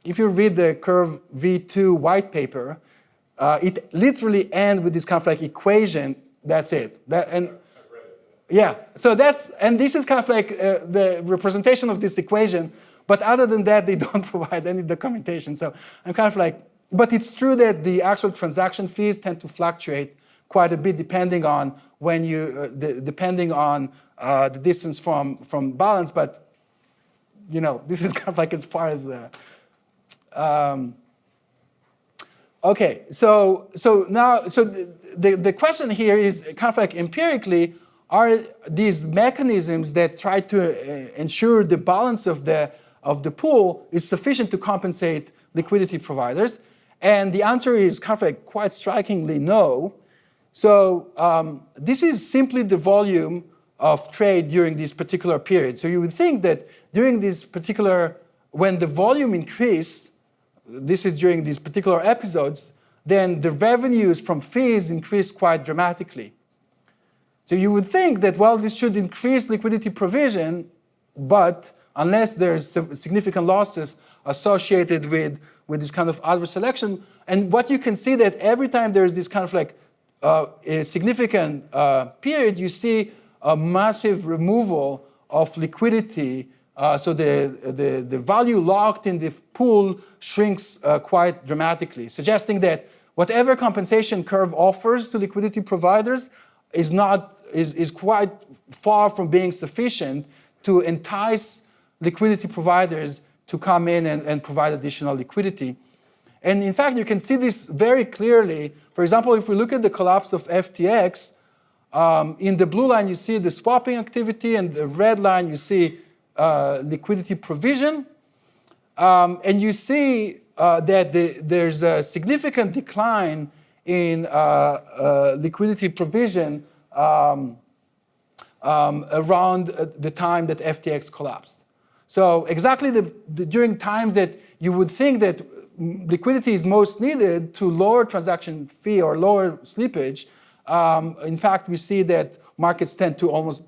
if you read the Curve V2 white paper, it literally ends with this kind of equation. That's it. Yeah, so this is kind of the representation of this equation, but other than that, they don't provide any documentation. So I'm kind of but it's true that the actual transaction fees tend to fluctuate quite a bit depending on the distance from balance, but this is kind of as far as okay, so the question here is kind of empirically, are these mechanisms that try to ensure the balance of the pool is sufficient to compensate liquidity providers? And the answer is kind of quite strikingly no. So this is simply the volume of trade during this particular period. So you would think that during this particular, when the volume increase, this is during these particular episodes, then the revenues from fees increase quite dramatically. So you would think that, well, this should increase liquidity provision, but unless there's significant losses associated with this kind of adverse selection, and what you can see that every time there's this kind of a significant period, you see a massive removal of liquidity. So the value locked in the pool shrinks quite dramatically, suggesting that whatever compensation curve offers to liquidity providers is quite far from being sufficient to entice liquidity providers to come in and provide additional liquidity. And in fact, you can see this very clearly. For example, if we look at the collapse of FTX, in the blue line you see the swapping activity, and the red line you see liquidity provision. And you see that there's a significant decline in liquidity provision around the time that FTX collapsed. So exactly during times that you would think that liquidity is most needed to lower transaction fee or lower slippage, in fact, we see that markets tend to almost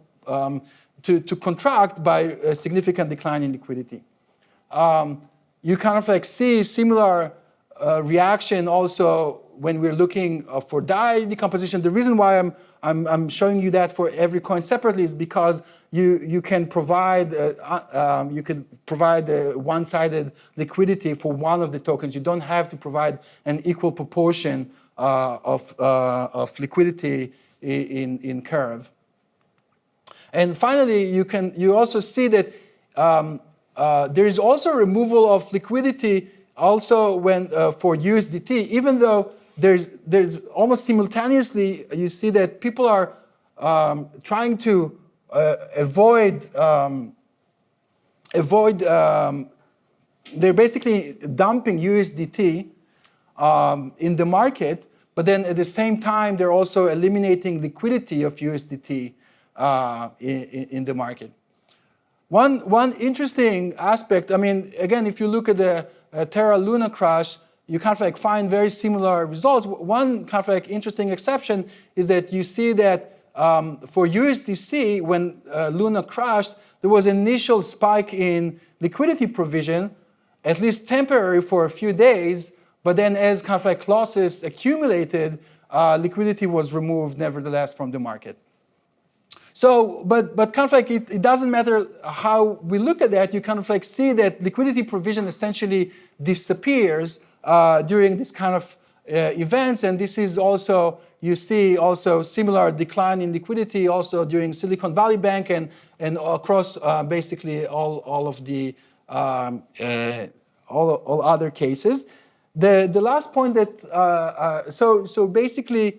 to contract by a significant decline in liquidity. You kind of see similar reaction also when we're looking for DAI decomposition. The reason why I'm showing you that for every coin separately is because you can provide one-sided liquidity for one of the tokens. You don't have to provide an equal proportion of liquidity in Curve. And finally, you also see that there is also removal of liquidity also when for USDT, even though there's almost simultaneously you see that people are trying to avoid. They're basically dumping USDT in the market, but then at the same time they're also eliminating liquidity of USDT in the market. One interesting aspect, I mean, again, if you look at the Terra Luna crash, you kind of find very similar results. One kind of interesting exception is that you see that for USDC, when Luna crashed, there was an initial spike in liquidity provision, at least temporary for a few days, but then as kind of losses accumulated, liquidity was removed nevertheless from the market. So, but kind of it doesn't matter how we look at that, you kind of see that liquidity provision essentially disappears during this kind of events, and this is also, you see also similar decline in liquidity also during Silicon Valley Bank and across basically all of the all other cases. The last point that so basically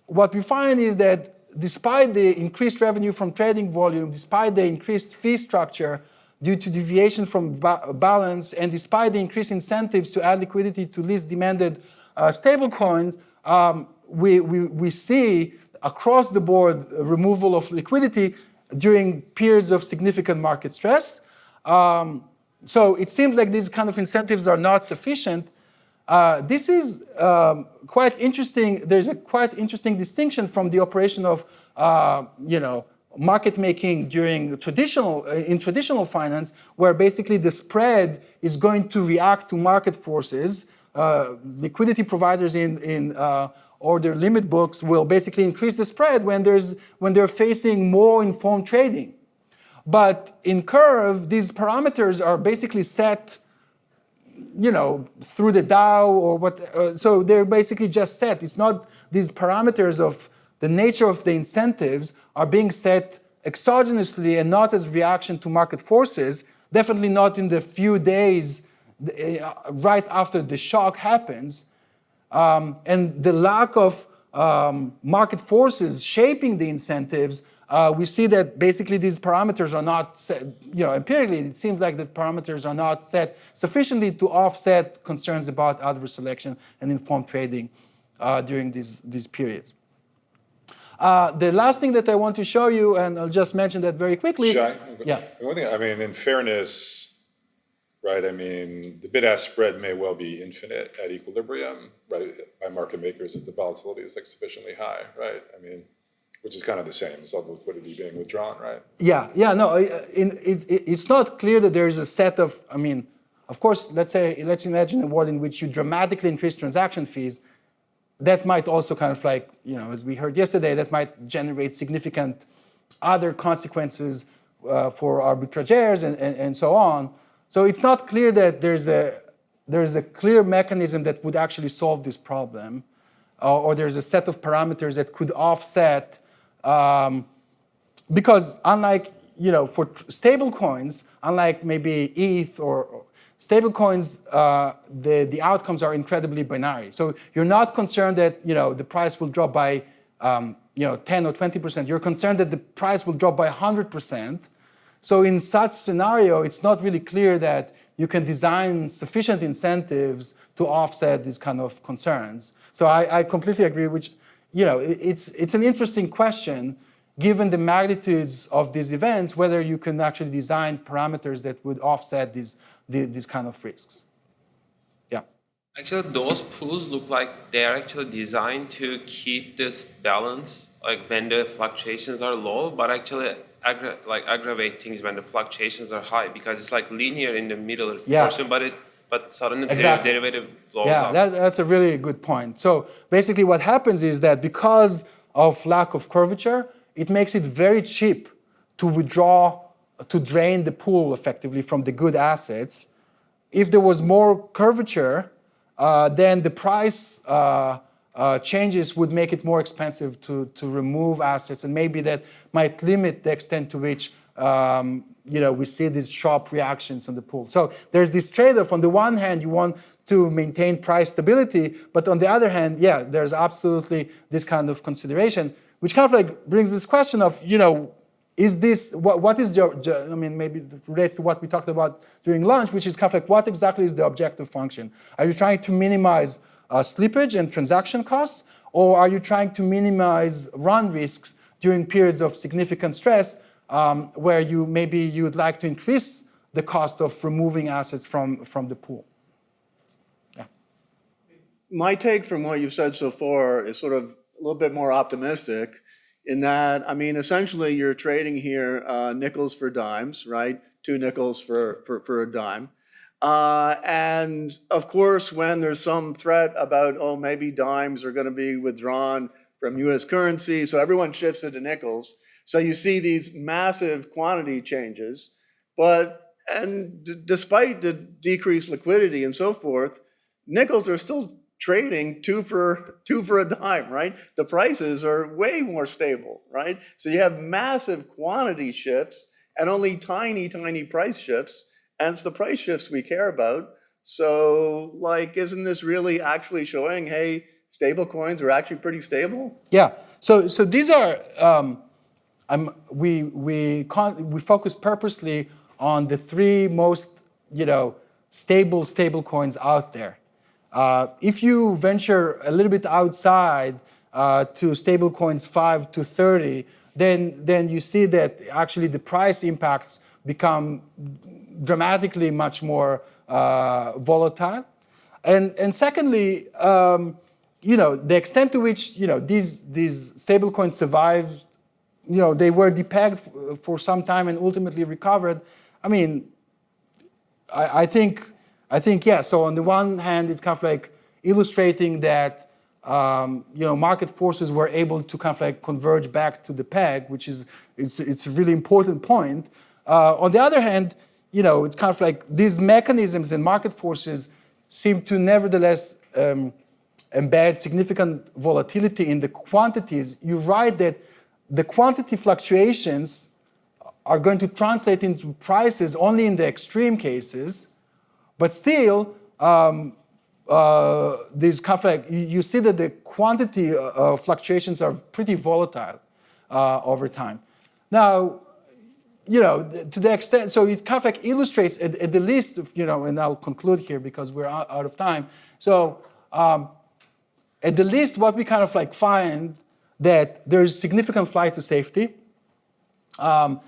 what we find is that despite the increased revenue from trading volume, despite the increased fee structure due to deviation from balance, and despite the increased incentives to add liquidity to least demanded stablecoins, we see across the board removal of liquidity during periods of significant market stress. So it seems like these kind of incentives are not sufficient. This is quite interesting. There's a quite interesting distinction from the operation of, market making during traditional finance, where basically the spread is going to react to market forces. Liquidity providers in order limit books will basically increase the spread when they're facing more informed trading. But in Curve, these parameters are basically set, through the DAO or what. So they're basically just set. It's not these parameters of the nature of the incentives are being set exogenously and not as reaction to market forces. Definitely not in the few days right after the shock happens. And the lack of market forces shaping the incentives, we see that basically these parameters are not set, empirically it seems like the parameters are not set sufficiently to offset concerns about adverse selection and informed trading during these periods. The last thing that I want to show you, and I'll just mention that very quickly. Shai? Yeah. One thing, in fairness, right, the bid-ask spread may well be infinite at equilibrium, right, by market makers if the volatility is sufficiently high, right? Which is kind of the same as all the liquidity being withdrawn, right? No, it's not clear that there is a set of, of course, let's imagine a world in which you dramatically increase transaction fees. That might also kind of as we heard yesterday, that might generate significant other consequences for arbitrageurs and so on. So it's not clear that there's a clear mechanism that would actually solve this problem, or there's a set of parameters that could offset, because unlike, for stablecoins, unlike maybe ETH or stablecoins, the outcomes are incredibly binary. So you're not concerned that the price will drop by 10 or 20%. You're concerned that the price will drop by 100%. So in such scenario, it's not really clear that you can design sufficient incentives to offset these kind of concerns. So I completely agree. Which it's an interesting question, given the magnitudes of these events, whether you can actually design parameters that would offset these kind of risks. Yeah. Actually, those pools look like they're actually designed to keep this balance, like when the fluctuations are low, but actually aggravate things when the fluctuations are high, because it's like linear in the middle portion, but suddenly the derivative blows up. That's a really good point. So basically what happens is that because of lack of curvature, it makes it very cheap to drain the pool effectively from the good assets. If there was more curvature, then the price changes would make it more expensive to remove assets, and maybe that might limit the extent to which we see these sharp reactions on the pool. So there's this trade-off. On the one hand, you want to maintain price stability, but on the other hand, there's absolutely this kind of consideration, which kind of brings this question of, is this, what is maybe it relates to what we talked about during lunch, which is kind of what exactly is the objective function? Are you trying to minimize slippage and transaction costs, or are you trying to minimize run risks during periods of significant stress, where you'd like to increase the cost of removing assets from the pool? Yeah. My take from what you've said so far is sort of a little bit more optimistic, in that, essentially you're trading here nickels for dimes, right? 2 nickels for a dime. And of course, when there's some threat about, maybe dimes are going to be withdrawn from US currency, so everyone shifts into nickels. So you see these massive quantity changes, despite the decreased liquidity and so forth, nickels are still trading 2 for a dime, right? The prices are way more stable, right? So you have massive quantity shifts and only tiny, tiny price shifts. And it's the price shifts we care about. So, isn't this really actually showing, hey, stable coins are actually pretty stable? Yeah. So these are, we focus purposely on the 3 most, stable coins out there. If you venture a little bit outside to stable coins 5 to 30, then you see that actually the price impacts become dramatically much more volatile. And secondly, the extent to which these stablecoins survived they were depegged for some time and ultimately recovered. I mean, I think, yeah. So on the one hand, it's kind of like illustrating that market forces were able to kind of like converge back to the peg, which is it's a really important point. On the other hand, it's kind of like these mechanisms and market forces seem to nevertheless embed significant volatility in the quantities. You write that the quantity fluctuations are going to translate into prices only in the extreme cases, but still, these kind of like, you see that the quantity fluctuations are pretty volatile over time. Now, to the extent, so it kind of like illustrates at the least, and I'll conclude here because we're out of time. So at the least, what we kind of like find that there's significant flight to safety. And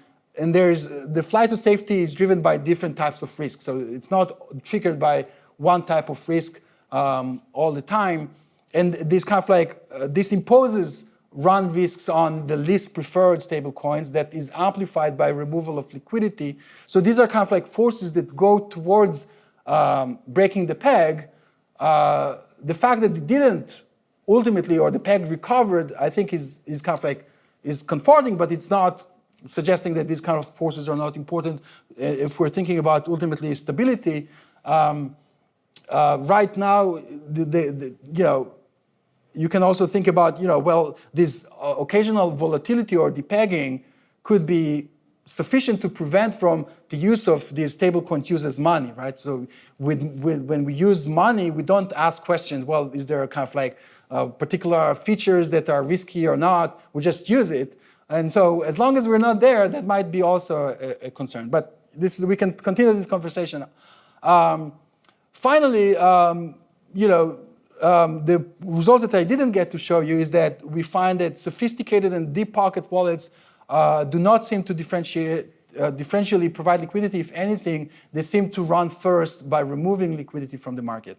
the flight to safety is driven by different types of risk. So it's not triggered by one type of risk all the time. And this kind of like, this imposes run risks on the least preferred stablecoins that is amplified by removal of liquidity. So these are kind of like forces that go towards breaking the peg. The fact that it didn't ultimately, or the peg recovered, I think is kind of like, is comforting, but it's not suggesting that these kind of forces are not important if we're thinking about ultimately stability. Right now, you can also think about, well, this occasional volatility or depegging could be sufficient to prevent from the use of these stablecoins used as money, right? So when we use money, we don't ask questions, well, is there kind of like particular features that are risky or not? We just use it. And so as long as we're not there, that might be also a concern. But we can continue this conversation. Finally, the results that I didn't get to show you is that we find that sophisticated and deep pocket wallets do not seem to differentially provide liquidity. If anything, they seem to run first by removing liquidity from the market.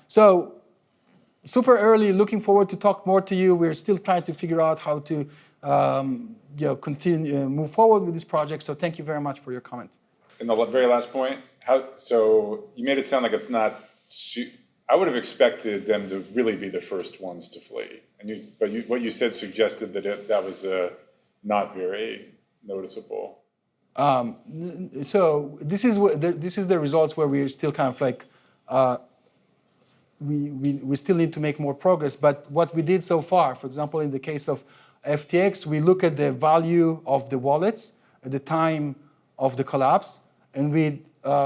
So super early, looking forward to talk more to you. We're still trying to figure out how to move forward with this project. So thank you very much for your comment. And the very last point, so you made it sound like it's not, I would have expected them to really be the first ones to flee. But what you said suggested that that was not very noticeable. So this is the results where we're still kind of like, we still need to make more progress. But what we did so far, for example, in the case of FTX, we look at the value of the wallets at the time of the collapse, and we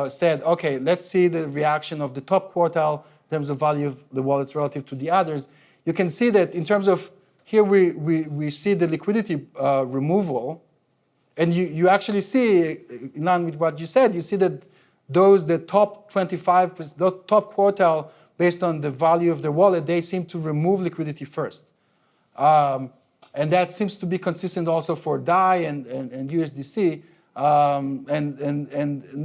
said, okay, let's see the reaction of the top quartile in terms of value of the wallets relative to the others. You can see that in terms of, here we see the liquidity removal, and you actually see, in line with what you said, you see that the top 25%, the top quartile, based on the value of the wallet, they seem to remove liquidity first. And that seems to be consistent also for DAI and USDC. And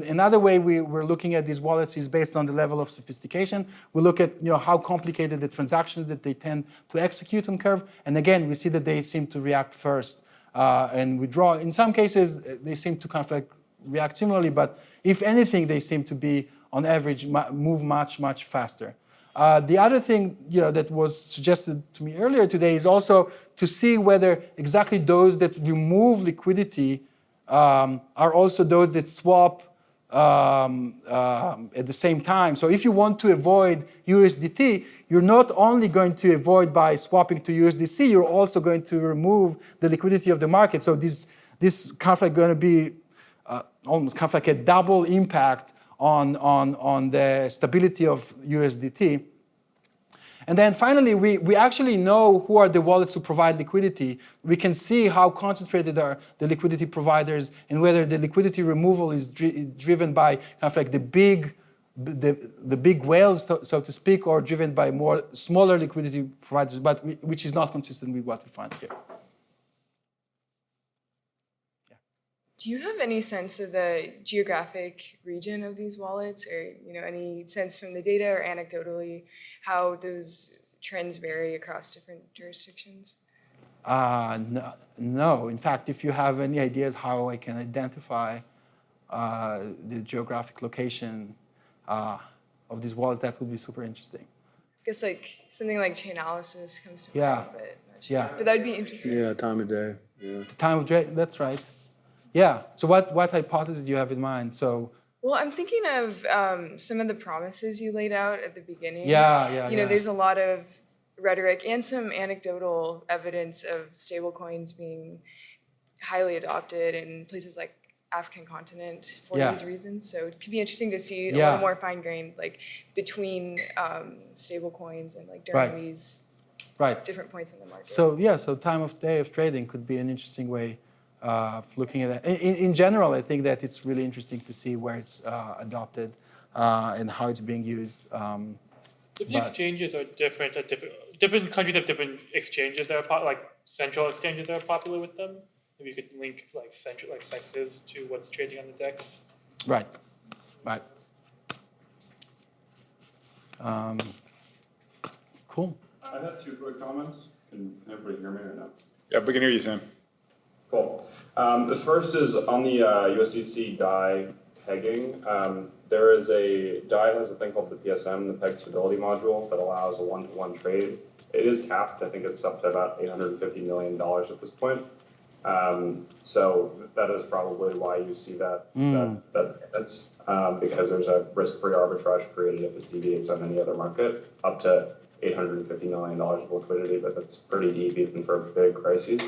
another way we're looking at these wallets is based on the level of sophistication. We look at how complicated the transactions that they tend to execute on Curve. And again, we see that they seem to react first and withdraw. In some cases, they seem to kind of like react similarly, but if anything, they seem to be, on average, move much, much faster. The other thing that was suggested to me earlier today is also to see whether exactly those that remove liquidity are also those that swap at the same time. So if you want to avoid USDT, you're not only going to avoid by swapping to USDC, you're also going to remove the liquidity of the market. So this kind of like going to be almost kind of like a double impact on the stability of USDT. And then finally, we actually know who are the wallets who provide liquidity. We can see how concentrated are the liquidity providers and whether the liquidity removal is driven by kind of like the big whales, so to speak, or driven by more smaller liquidity providers, but which is not consistent with what we find here. Do you have any sense of the geographic region of these wallets, or any sense from the data or anecdotally how those trends vary across different jurisdictions? No. In fact, if you have any ideas how I can identify the geographic location of these wallets, that would be super interesting. I guess like something like Chainalysis comes to Yeah. mind, but not sure. Yeah. But that would be interesting. Yeah, time of day, yeah. The time of day, that's right. Yeah. So what hypothesis do you have in mind? So Well, I'm thinking of some of the promises you laid out at the beginning. yeah. There's a lot of rhetoric and some anecdotal evidence of stablecoins being highly adopted in places like African continent for Yeah. these reasons. So it could be interesting to see a Yeah. little more fine-grained, like between stablecoins and like during Right. these right. different points in the market. So time of day of trading could be an interesting way of looking at that. In general, I think that it's really interesting to see where it's adopted and how it's being used. If the exchanges are different at different countries have different exchanges that are like central exchanges that are popular with them. Maybe you could link like central like sexes to what's trading on the DEX. Right. Cool. I have two quick comments. Can everybody hear me or no? Yeah, we can hear you, Sam. Cool. The first is on the USDC DAI pegging. There is a DAI has a thing called the PSM, the Peg Stability Module, that allows a one-to-one trade. It is capped. I think it's up to about $850 million at this point. So that is probably why you see that. That's because there's a risk-free arbitrage created if it deviates on any other market, up to $850 million of liquidity, but that's pretty deep even for big crises.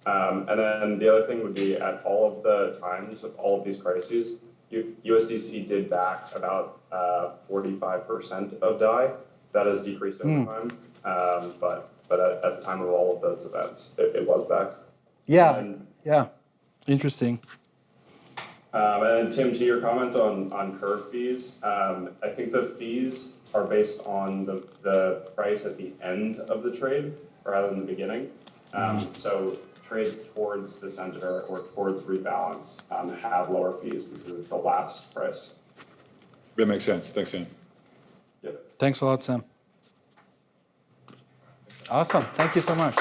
And then the other thing would be at all of the times of all of these crises, USDC did back about 45% of DAI. That has decreased over time, but at the time of all of those events, it was back. Yeah. Interesting. And then Tim, to your comment on curve fees, I think the fees are based on the price at the end of the trade rather than the beginning. So trades towards the center or towards rebalance have lower fees because it's the last price. That makes sense. Thanks, Sam. Yep. Thanks a lot, Sam. Awesome. Thank you so much.